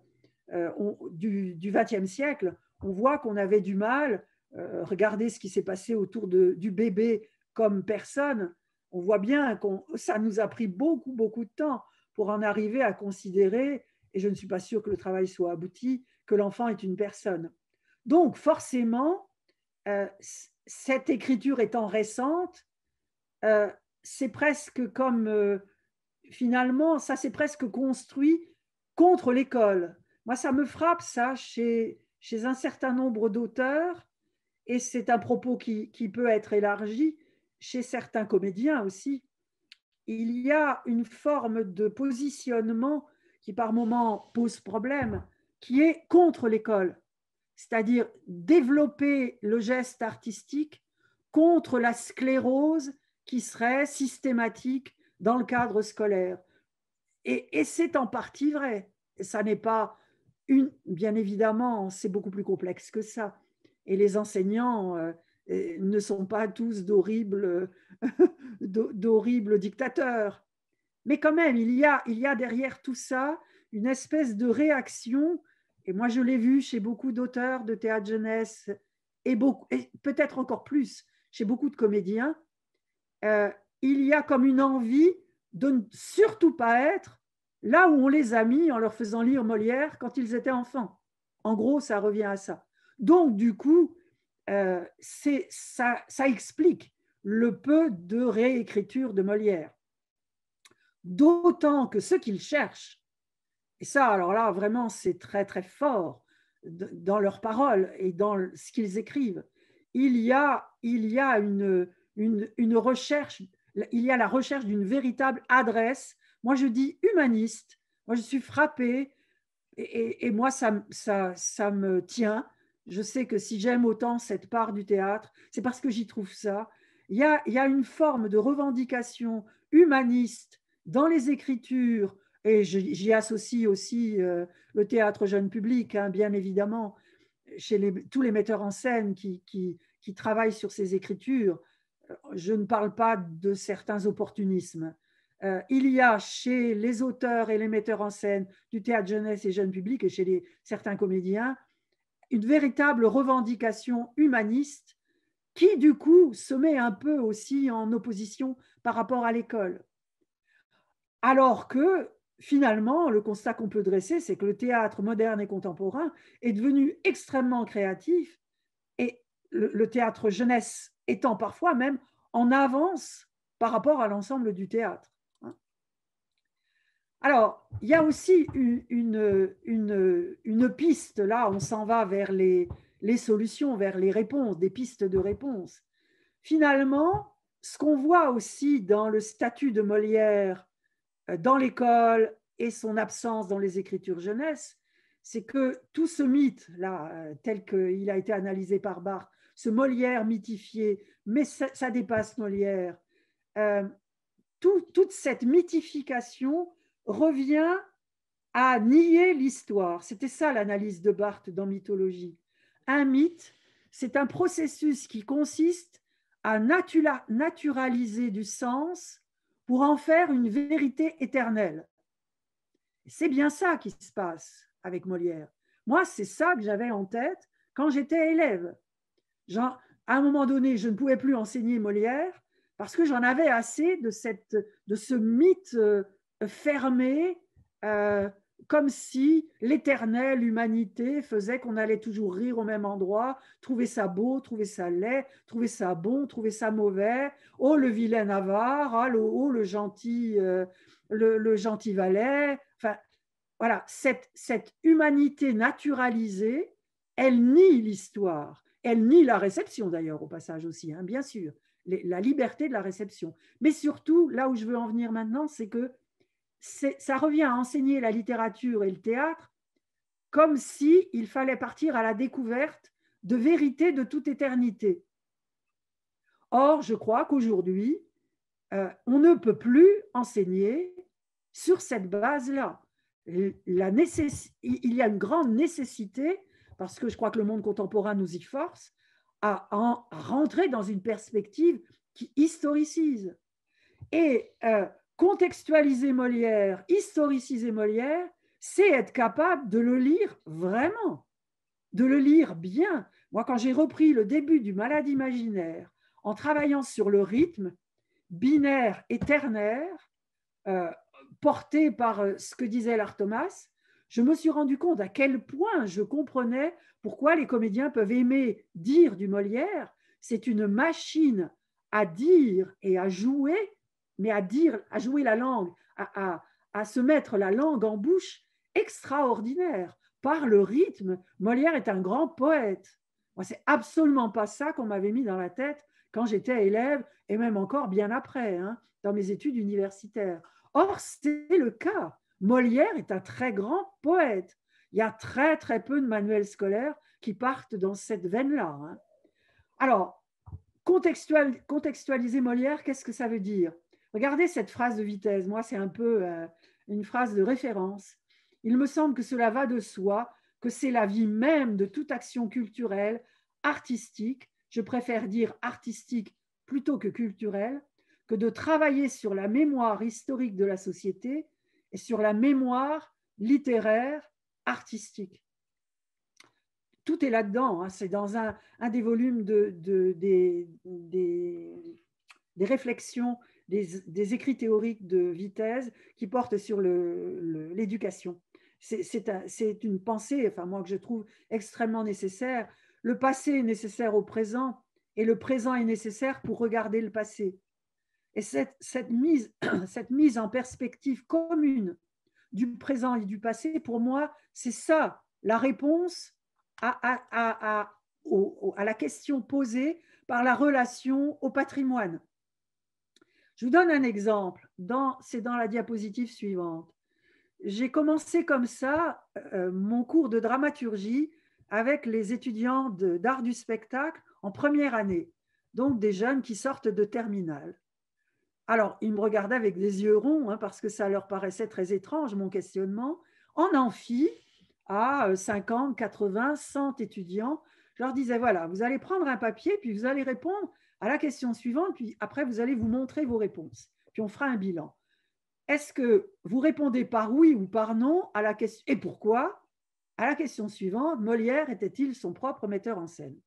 du XXe siècle, on voit qu'on avait du mal. Regardez ce qui s'est passé autour du bébé comme personne. On voit bien que ça nous a pris beaucoup, beaucoup de temps pour en arriver à considérer, et je ne suis pas sûre que le travail soit abouti, que l'enfant est une personne. Donc, forcément, cette écriture étant récente, c'est presque comme, finalement, ça s'est presque construit contre l'école. Moi, ça me frappe, ça, chez un certain nombre d'auteurs, et c'est un propos qui peut être élargi chez certains comédiens aussi. Il y a une forme de positionnement qui, par moments, pose problème, qui est contre l'école, c'est-à-dire développer le geste artistique contre la sclérose qui serait systématique dans le cadre scolaire. Et c'est en partie vrai. Ça n'est pas bien évidemment, c'est beaucoup plus complexe que ça. Et les enseignants ne sont pas tous d'horribles dictateurs. Mais quand même, il y a derrière tout ça une espèce de réaction, et moi je l'ai vu chez beaucoup d'auteurs de théâtre jeunesse, et peut-être encore plus chez beaucoup de comédiens, il y a comme une envie de ne surtout pas être là où on les a mis en leur faisant lire Molière quand ils étaient enfants. En gros, ça revient à ça. Donc, du coup, ça explique le peu de réécriture de Molière. D'autant que ce qu'ils cherchent, et ça, alors là, vraiment, c'est très, très fort dans leurs paroles et dans ce qu'ils écrivent, il y a une recherche, il y a la recherche d'une véritable adresse. Moi, je dis humaniste. Moi, je suis frappée et moi, ça me tient. Je sais que si j'aime autant cette part du théâtre, c'est parce que j'y trouve ça. Il y a une forme de revendication humaniste dans les écritures, et j'y associe aussi le théâtre jeune public, hein, bien évidemment, chez tous les metteurs en scène qui travaillent sur ces écritures. Je ne parle pas de certains opportunismes. Il y a chez les auteurs et les metteurs en scène du théâtre jeunesse et jeune public et chez certains comédiens une véritable revendication humaniste qui, du coup, se met un peu aussi en opposition par rapport à l'école. Alors que, finalement, le constat qu'on peut dresser, c'est que le théâtre moderne et contemporain est devenu extrêmement créatif et le théâtre jeunesse étant parfois même en avance par rapport à l'ensemble du théâtre. Alors, il y a aussi une piste, là, on s'en va vers les solutions, vers les réponses, des pistes de réponse. Finalement, ce qu'on voit aussi dans le statut de Molière dans l'école et son absence dans les écritures jeunesse, c'est que tout ce mythe-là, tel qu'il a été analysé par Barthes, ce Molière mythifié, mais ça dépasse Molière, euh, toute cette mythification revient à nier l'histoire. C'était ça l'analyse de Barthes dans Mythologie. Un mythe, c'est un processus qui consiste à naturaliser du sens pour en faire une vérité éternelle. C'est bien ça qui se passe avec Molière. Moi, c'est ça que j'avais en tête quand j'étais élève. Genre, à un moment donné, je ne pouvais plus enseigner Molière parce que j'en avais assez de ce mythe fermé, comme si l'éternelle humanité faisait qu'on allait toujours rire au même endroit, trouver ça beau, trouver ça laid, trouver ça bon, trouver ça mauvais. Oh, le vilain avare, oh, le gentil, le gentil valet. Enfin, voilà, cette humanité naturalisée, elle nie l'histoire. Elle nie la réception d'ailleurs au passage aussi, hein, bien sûr, la liberté de la réception. Mais surtout, là où je veux en venir maintenant, c'est que ça revient à enseigner la littérature et le théâtre comme s'il fallait partir à la découverte de vérités de toute éternité. Or, je crois qu'aujourd'hui, on ne peut plus enseigner sur cette base-là. Il y a une grande nécessité, parce que je crois que le monde contemporain nous y force, à rentrer dans une perspective qui historicise. Et contextualiser Molière, historiciser Molière, c'est être capable de le lire vraiment, de le lire bien. Moi, quand j'ai repris le début du Malade imaginaire, en travaillant sur le rythme binaire et ternaire, porté par ce que disait l'Arthomas, je me suis rendu compte à quel point je comprenais pourquoi les comédiens peuvent aimer dire du Molière. C'est une machine à dire et à jouer, mais à dire, à jouer la langue, à se mettre la langue en bouche extraordinaire. Par le rythme, Molière est un grand poète. Moi, c'est absolument pas ça qu'on m'avait mis dans la tête quand j'étais élève, et même encore bien après, hein, dans mes études universitaires. Or, c'est le cas. Molière est un très grand poète. Il y a très, très peu de manuels scolaires qui partent dans cette veine-là. Hein. Alors, contextualiser Molière, qu'est-ce que ça veut dire? Regardez cette phrase de Vitesse. Moi, c'est un peu une phrase de référence. Il me semble que cela va de soi, que c'est la vie même de toute action culturelle, artistique, je préfère dire artistique plutôt que culturelle, que de travailler sur la mémoire historique de la société et sur la mémoire littéraire artistique. Tout est là-dedans, hein. C'est dans un des volumes des réflexions, des écrits théoriques de Vitesse qui portent sur l'éducation. C'est une pensée, enfin moi que je trouve extrêmement nécessaire. Le passé est nécessaire au présent et le présent est nécessaire pour regarder le passé. Et cette mise en perspective commune du présent et du passé, pour moi, c'est ça la réponse à la question posée par la relation au patrimoine. Je vous donne un exemple, c'est dans la diapositive suivante. J'ai commencé comme ça mon cours de dramaturgie avec les étudiants d'art du spectacle en première année, donc des jeunes qui sortent de terminale. Alors, ils me regardaient avec des yeux ronds, hein, parce que ça leur paraissait très étrange, mon questionnement. En amphi, à 50, 80, 100 étudiants, je leur disais, voilà, vous allez prendre un papier, puis vous allez répondre à la question suivante, puis après, vous allez vous montrer vos réponses. Puis on fera un bilan. Est-ce que vous répondez par oui ou par non à la question, et pourquoi? À la question suivante, Molière était-il son propre metteur en scène?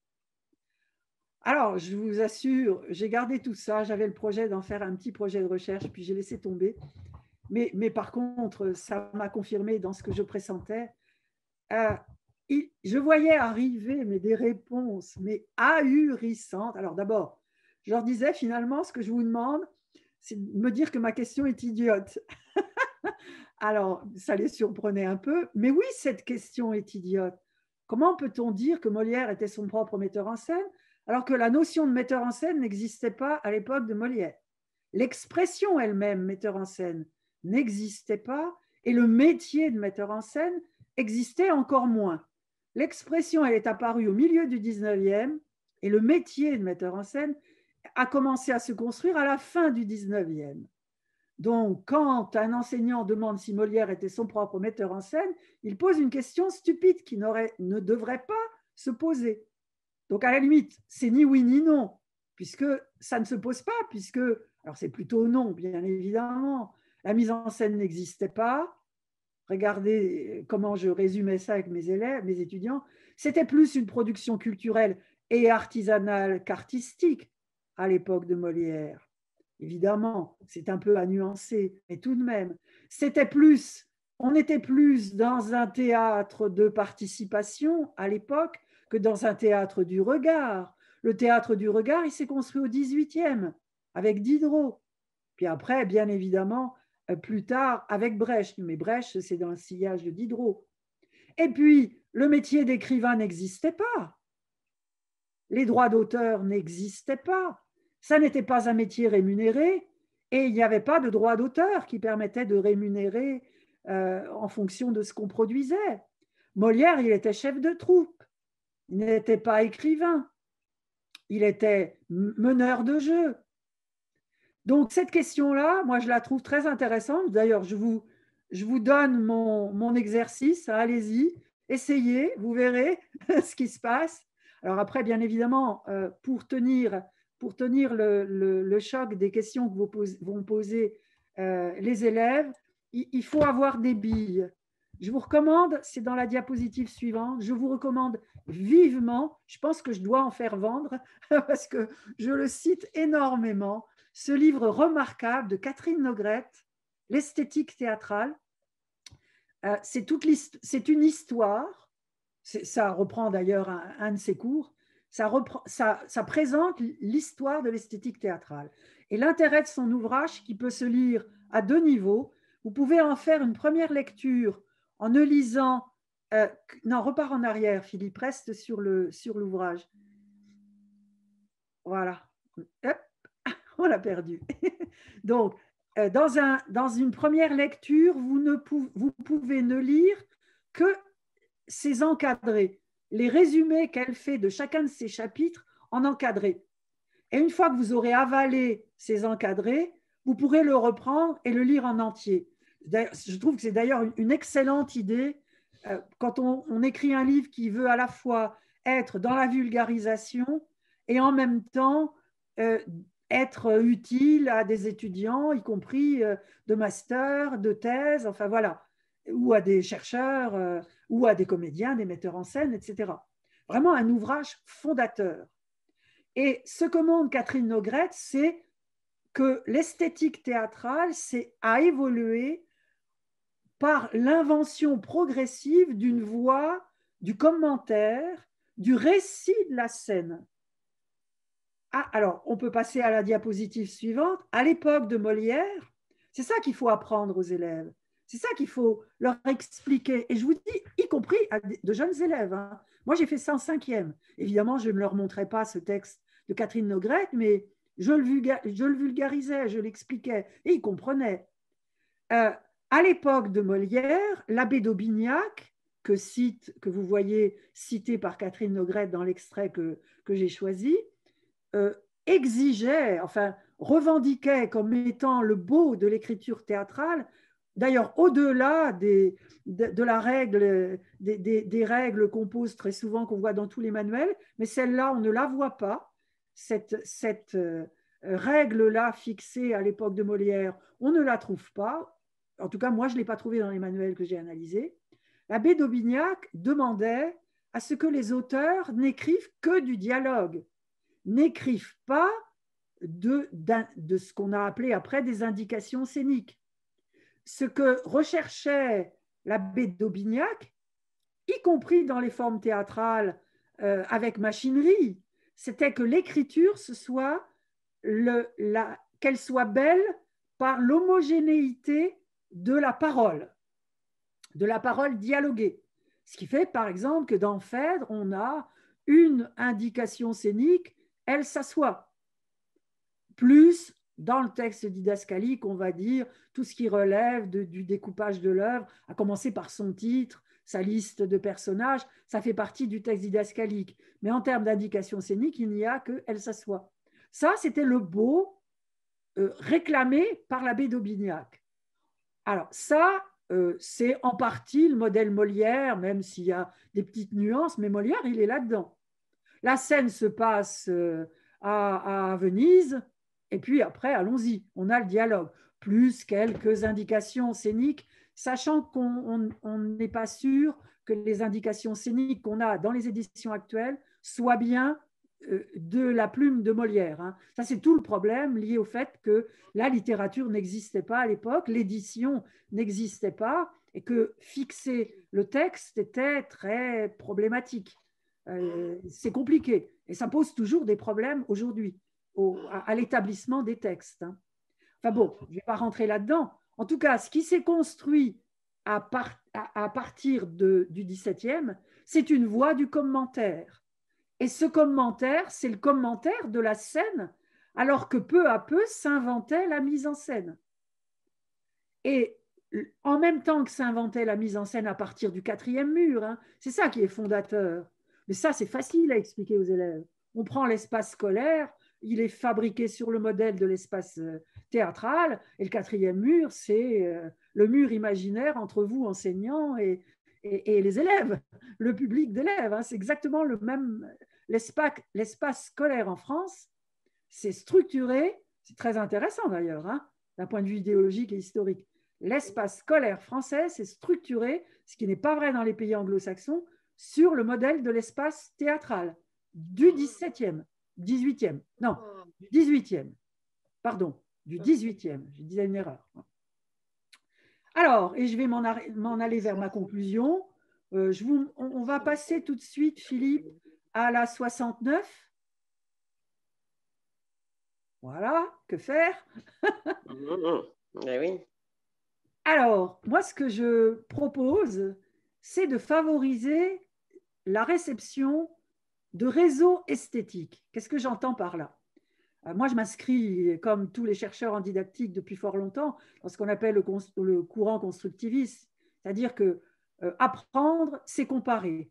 Alors, je vous assure, j'ai gardé tout ça. J'avais le projet d'en faire un petit projet de recherche, puis j'ai laissé tomber. Mais par contre, ça m'a confirmé dans ce que je pressentais. Je voyais arriver des réponses, mais ahurissantes. Alors d'abord, je leur disais finalement, ce que je vous demande, c'est de me dire que ma question est idiote. Alors, ça les surprenait un peu. Mais oui, cette question est idiote. Comment peut-on dire que Molière était son propre metteur en scène alors que la notion de metteur en scène n'existait pas à l'époque de Molière? L'expression elle-même, metteur en scène, n'existait pas et le métier de metteur en scène existait encore moins. L'expression, elle est apparue au milieu du 19e et le métier de metteur en scène a commencé à se construire à la fin du 19e. Donc, quand un enseignant demande si Molière était son propre metteur en scène, il pose une question stupide qui ne devrait pas se poser. Donc, à la limite, c'est ni oui ni non, puisque ça ne se pose pas, puisque, alors c'est plutôt non, bien évidemment, la mise en scène n'existait pas. Regardez comment je résumais ça avec mes élèves, mes étudiants. C'était plus une production culturelle et artisanale qu'artistique à l'époque de Molière. Évidemment, c'est un peu à nuancer, mais tout de même, on était plus dans un théâtre de participation à l'époque que dans un théâtre du regard. Le théâtre du regard, il s'est construit au 18e avec Diderot. Puis après, bien évidemment, plus tard avec Brecht. Mais Brecht, c'est dans le sillage de Diderot. Et puis, le métier d'écrivain n'existait pas. Les droits d'auteur n'existaient pas. Ça n'était pas un métier rémunéré et il n'y avait pas de droit d'auteur qui permettait de rémunérer en fonction de ce qu'on produisait. Molière, il était chef de troupe. Il n'était pas écrivain. Il était meneur de jeu. Donc, cette question-là, moi, je la trouve très intéressante. D'ailleurs, je vous donne mon exercice. Allez-y, essayez, vous verrez ce qui se passe. Alors après, bien évidemment, pour tenir le choc des questions que vont poser les élèves, il faut avoir des billes. Je vous recommande, c'est dans la diapositive suivante, je vous recommande vivement, je pense que je dois en faire vendre parce que je le cite énormément, ce livre remarquable de Catherine Nogrette, L'esthétique théâtrale. C'est une histoire, ça reprend d'ailleurs un de ses cours, ça présente l'histoire de l'esthétique théâtrale. Et l'intérêt de son ouvrage, qui peut se lire à deux niveaux, vous pouvez en faire une première lecture en ne lisant... non, repars en arrière, Philippe, reste sur l'ouvrage. Voilà. Hop, on l'a perdu. Donc, dans une première lecture, vous pouvez ne lire que ces encadrés, les résumés qu'elle fait de chacun de ces chapitres en encadré. Et une fois que vous aurez avalé ces encadrés, vous pourrez le reprendre et le lire en entier. Je trouve que c'est d'ailleurs une excellente idée quand on écrit un livre qui veut à la fois être dans la vulgarisation et en même temps être utile à des étudiants, y compris de master, de thèse, enfin voilà, ou à des chercheurs, ou à des comédiens, des metteurs en scène, etc. Vraiment un ouvrage fondateur. Et ce que montre Catherine Nogrette, c'est que l'esthétique théâtrale a évolué par l'invention progressive d'une voix, du commentaire, du récit de la scène. Ah, alors, on peut passer à la diapositive suivante. À l'époque de Molière, c'est ça qu'il faut apprendre aux élèves. C'est ça qu'il faut leur expliquer. Et je vous dis, y compris à de jeunes élèves. Hein. Moi, j'ai fait ça en 5e. Évidemment, je ne leur montrais pas ce texte de Catherine Nogrette, mais je le vulgarisais, je l'expliquais, et ils comprenaient. À l'époque de Molière, l'abbé d'Aubignac, que vous voyez cité par Catherine Nogrette dans l'extrait que j'ai choisi, exigeait, enfin revendiquait comme étant le beau de l'écriture théâtrale, d'ailleurs au-delà de la règle, des règles qu'on pose très souvent, qu'on voit dans tous les manuels, mais celle-là, on ne la voit pas, cette règle-là fixée à l'époque de Molière, on ne la trouve pas, en tout cas moi je ne l'ai pas trouvée dans les manuels que j'ai analysés. L'abbé d'Aubignac demandait à ce que les auteurs n'écrivent que du dialogue, n'écrivent pas de ce qu'on a appelé après des indications scéniques. Ce que recherchait l'abbé d'Aubignac, y compris dans les formes théâtrales avec machinerie, c'était que l'écriture, qu'elle soit belle par l'homogénéité de la parole dialoguée. Ce qui fait, par exemple, que dans Phèdre, on a une indication scénique, elle s'assoit. Plus dans le texte didascalique, on va dire tout ce qui relève du découpage de l'œuvre, à commencer par son titre, sa liste de personnages, ça fait partie du texte didascalique. Mais en termes d'indication scénique, il n'y a que elle s'assoit. Ça, c'était le beau réclamé par l'abbé d'Aubignac. Alors ça, c'est en partie le modèle Molière, même s'il y a des petites nuances, mais Molière, il est là-dedans. La scène se passe à Venise, et puis après, allons-y, on a le dialogue, plus quelques indications scéniques, sachant qu'on n'est pas sûr que les indications scéniques qu'on a dans les éditions actuelles soient bien de la plume de Molière. Hein. Ça, c'est tout le problème lié au fait que la littérature n'existait pas à l'époque, l'édition n'existait pas, et que fixer le texte était très problématique. C'est compliqué et ça pose toujours des problèmes aujourd'hui à l'établissement des textes. Hein. Enfin bon, je ne vais pas rentrer là-dedans. En tout cas, ce qui s'est construit à partir du XVIIe, c'est une voie du commentaire. Et ce commentaire, c'est le commentaire de la scène, alors que peu à peu s'inventait la mise en scène. Et en même temps que s'inventait la mise en scène à partir du quatrième mur, hein, c'est ça qui est fondateur. Mais ça, c'est facile à expliquer aux élèves. On prend l'espace scolaire, il est fabriqué sur le modèle de l'espace théâtral, et le quatrième mur, c'est le mur imaginaire entre vous, enseignants, et les élèves, le public d'élèves. Hein. C'est exactement le même. L'espace scolaire en France, c'est structuré, c'est très intéressant d'ailleurs, hein, d'un point de vue idéologique et historique. L'espace scolaire français, c'est structuré, ce qui n'est pas vrai dans les pays anglo-saxons, sur le modèle de l'espace théâtral du 17e, 18e, non, du 18e, pardon, du 18e, je disais une erreur. Alors, et je vais m'en aller vers ma conclusion. On va passer tout de suite, Philippe, à la 69. Voilà, que faire? Oui. Alors, moi, ce que je propose, c'est de favoriser la réception de réseaux esthétiques. Qu'est-ce que j'entends par là? Moi, je m'inscris, comme tous les chercheurs en didactique depuis fort longtemps, dans ce qu'on appelle le courant constructiviste, c'est-à-dire que apprendre, c'est comparer.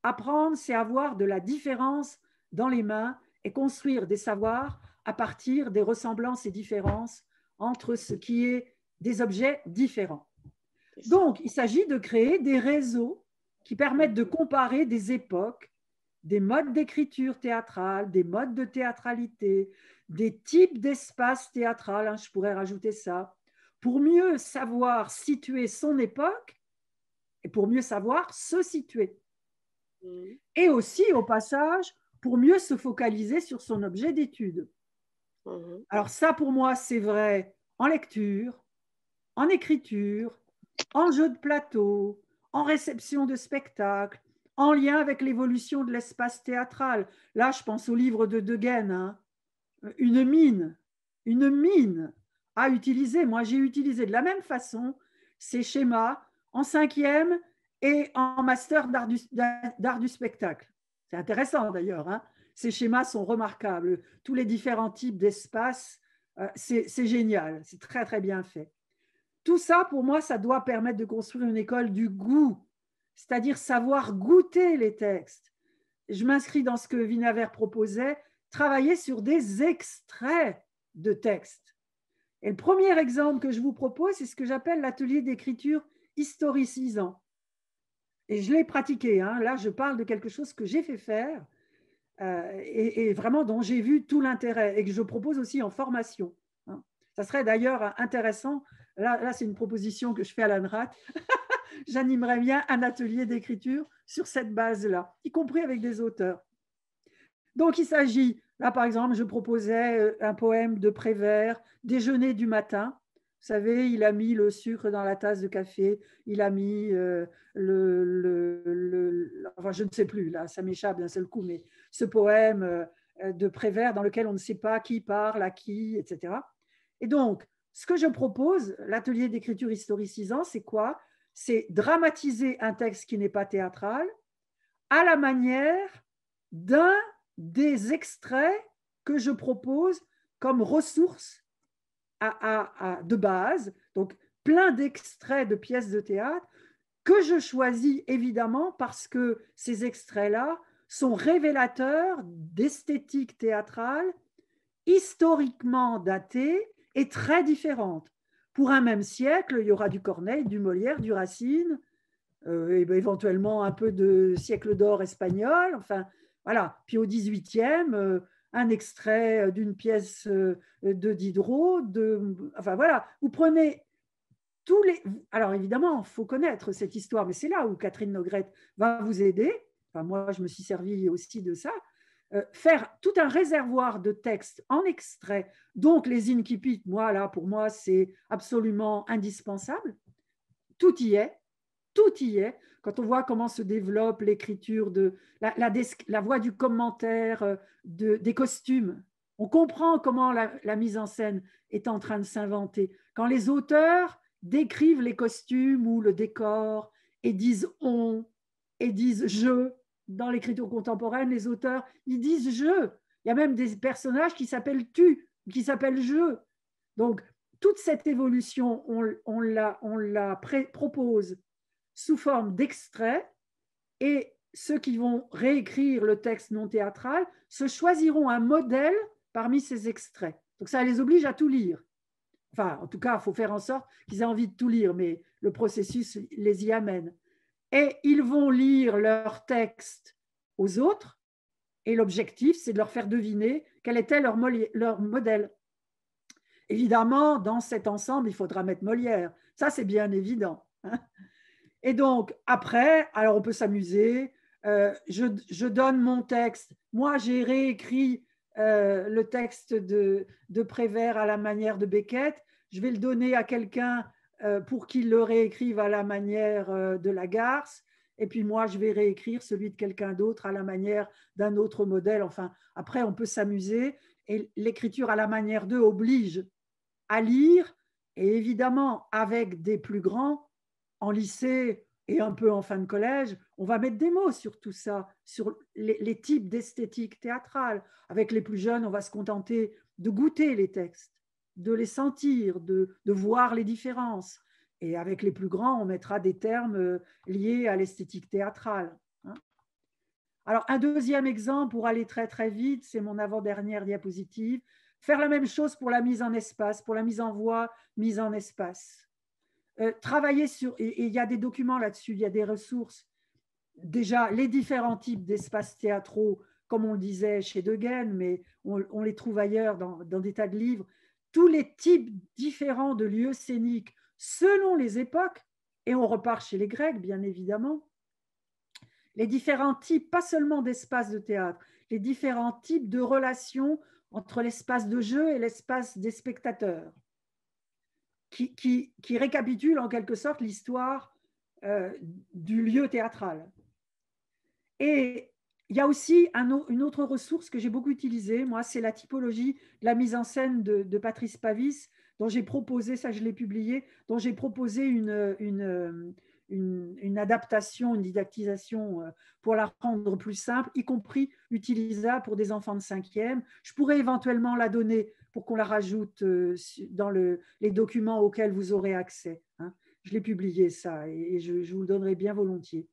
Apprendre, c'est avoir de la différence dans les mains et construire des savoirs à partir des ressemblances et différences entre ce qui est des objets différents. Donc, il s'agit de créer des réseaux qui permettent de comparer des époques, des modes d'écriture théâtrale, des modes de théâtralité, des types d'espace théâtral, hein, je pourrais rajouter ça, pour mieux savoir situer son époque et pour mieux savoir se situer. Et aussi, au passage, pour mieux se focaliser sur son objet d'étude. Alors ça, pour moi, c'est vrai en lecture, en écriture, en jeu de plateau, en réception de spectacle, en lien avec l'évolution de l'espace théâtral. Là, je pense au livre de Degaine, hein. Une mine à utiliser. Moi, j'ai utilisé de la même façon ces schémas en 5e et en master d'art du spectacle. C'est intéressant d'ailleurs. Hein. Ces schémas sont remarquables. Tous les différents types d'espaces, c'est génial. C'est très, très bien fait. Tout ça, pour moi, ça doit permettre de construire une école du goût, c'est-à-dire savoir goûter les textes. Je m'inscris dans ce que Vinaver proposait, travailler sur des extraits de textes. Et le premier exemple que je vous propose, c'est ce que j'appelle l'atelier d'écriture historicisant. Et je l'ai pratiqué. Hein. Là, je parle de quelque chose que j'ai fait faire et vraiment dont j'ai vu tout l'intérêt et que je propose aussi en formation. Hein. Ça serait d'ailleurs intéressant. Là c'est une proposition que je fais à l'ANRAT. J'animerais bien un atelier d'écriture sur cette base-là, y compris avec des auteurs. Donc, il s'agit, là par exemple, je proposais un poème de Prévert, Déjeuner du matin. Vous savez, il a mis le sucre dans la tasse de café, il a mis enfin, je ne sais plus, là, ça m'échappe d'un seul coup, mais ce poème de Prévert dans lequel on ne sait pas qui parle, à qui, etc. Et donc, ce que je propose, l'atelier d'écriture historicisant, c'est quoi? C'est dramatiser un texte qui n'est pas théâtral à la manière d'un des extraits que je propose comme ressources de base, donc plein d'extraits de pièces de théâtre que je choisis évidemment parce que ces extraits-là sont révélateurs d'esthétique théâtrale historiquement datées et très différentes. Pour un même siècle, il y aura du Corneille, du Molière, du Racine, et éventuellement un peu de siècle d'or espagnol. Enfin, voilà. Puis au XVIIIe, un extrait d'une pièce de Diderot. Enfin, voilà. Vous prenez tous les... Alors évidemment, il faut connaître cette histoire, mais c'est là où Catherine Nogrette va vous aider. Enfin, moi, je me suis servi aussi de ça. Faire tout un réservoir de textes en extrait, donc les incipits, moi, là, pour moi, c'est absolument indispensable. Tout y est, tout y est. Quand on voit comment se développe l'écriture, la voix du commentaire, des costumes, on comprend comment la mise en scène est en train de s'inventer. Quand les auteurs décrivent les costumes ou le décor et disent on et disent je, dans l'écriture contemporaine, les auteurs, ils disent je. Il y a même des personnages qui s'appellent tu, qui s'appellent je. Donc, toute cette évolution, on la propose sous forme d'extraits et ceux qui vont réécrire le texte non théâtral se choisiront un modèle parmi ces extraits. Donc, ça les oblige à tout lire. Enfin, en tout cas, il faut faire en sorte qu'ils aient envie de tout lire, mais le processus les y amène. Et ils vont lire leur texte aux autres, et l'objectif, c'est de leur faire deviner quel était leur modèle. Évidemment, dans cet ensemble, il faudra mettre Molière. Ça, c'est bien évident. Et donc, après, alors on peut s'amuser. Je donne mon texte. Moi, j'ai réécrit le texte de Prévert à la manière de Beckett. Je vais le donner à quelqu'un pour qu'il le réécrive à la manière de Lagarce. Et puis moi, je vais réécrire celui de quelqu'un d'autre à la manière d'un autre modèle. Enfin, après, on peut s'amuser. Et l'écriture à la manière d'eux oblige à lire. Et évidemment, avec des plus grands, en lycée et un peu en fin de collège, on va mettre des mots sur tout ça, sur les types d'esthétique théâtrale. Avec les plus jeunes, on va se contenter de goûter les textes, de les sentir, de voir les différences. Et avec les plus grands, on mettra des termes liés à l'esthétique théâtrale. Alors, un deuxième exemple pour aller très très vite, c'est mon avant-dernière diapositive. Faire la même chose pour la mise en espace, pour la mise en voix, mise en espace. Travailler sur, et il y a des documents là-dessus, il y a des ressources. Déjà, les différents types d'espaces théâtraux, comme on le disait chez Degaine, mais on les trouve ailleurs dans des tas de livres. Tous les types différents de lieux scéniques selon les époques, et on repart chez les Grecs, bien évidemment. Les différents types, pas seulement d'espaces de théâtre, les différents types de relations entre l'espace de jeu et l'espace des spectateurs, qui récapitule en quelque sorte l'histoire du lieu théâtral. Et il y a aussi une autre ressource que j'ai beaucoup utilisée, moi, c'est la typologie de la mise en scène de Patrice Pavis, dont j'ai proposé, ça je l'ai publié, dont j'ai proposé une adaptation, une didactisation pour la rendre plus simple, y compris utilisable pour des enfants de 5e. Je pourrais éventuellement la donner pour qu'on la rajoute dans les documents auxquels vous aurez accès. Je l'ai publié ça et je vous le donnerai bien volontiers.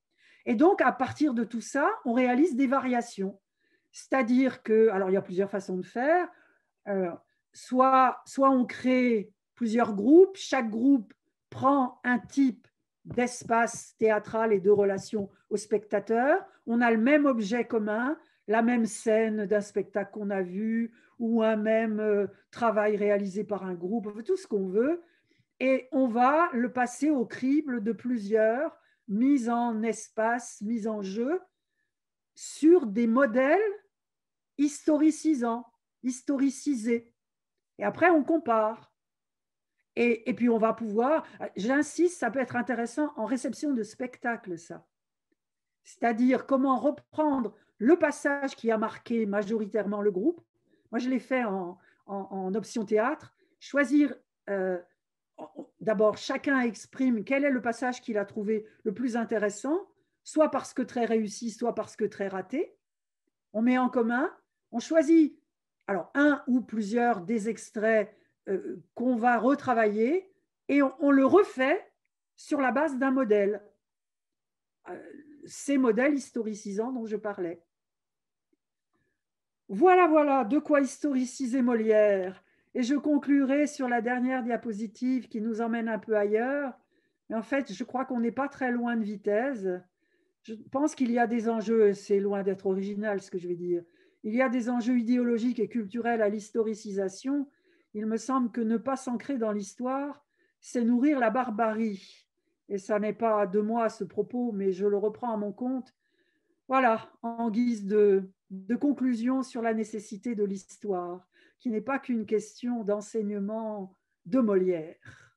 Et donc, à partir de tout ça, on réalise des variations. C'est-à-dire que, alors il y a plusieurs façons de faire. Soit on crée plusieurs groupes, chaque groupe prend un type d'espace théâtral et de relation au spectateur. On a le même objet commun, la même scène d'un spectacle qu'on a vu ou un même travail réalisé par un groupe, tout ce qu'on veut. Et on va le passer au crible de plusieurs mises en espace, mises en jeu sur des modèles historicisants, historicisés. Et après, on compare. Et puis, on va pouvoir, j'insiste, ça peut être intéressant en réception de spectacle, ça. C'est-à-dire comment reprendre le passage qui a marqué majoritairement le groupe. Moi, je l'ai fait en option théâtre. Choisir d'abord, chacun exprime quel est le passage qu'il a trouvé le plus intéressant, soit parce que très réussi, soit parce que très raté. On met en commun, on choisit alors un ou plusieurs des extraits qu'on va retravailler et on le refait sur la base d'un modèle. Ces modèles historicisants dont je parlais. Voilà de quoi historiciser Molière. Et je conclurai sur la dernière diapositive qui nous emmène un peu ailleurs. Mais en fait, je crois qu'on n'est pas très loin de Vitesse. Je pense qu'il y a des enjeux, c'est loin d'être original ce que je vais dire, il y a des enjeux idéologiques et culturels à l'historicisation. Il me semble que ne pas s'ancrer dans l'histoire, c'est nourrir la barbarie. Et ça n'est pas de moi ce propos, mais je le reprends à mon compte. Voilà, en guise de conclusion sur la nécessité de l'histoire, qui n'est pas qu'une question d'enseignement de Molière.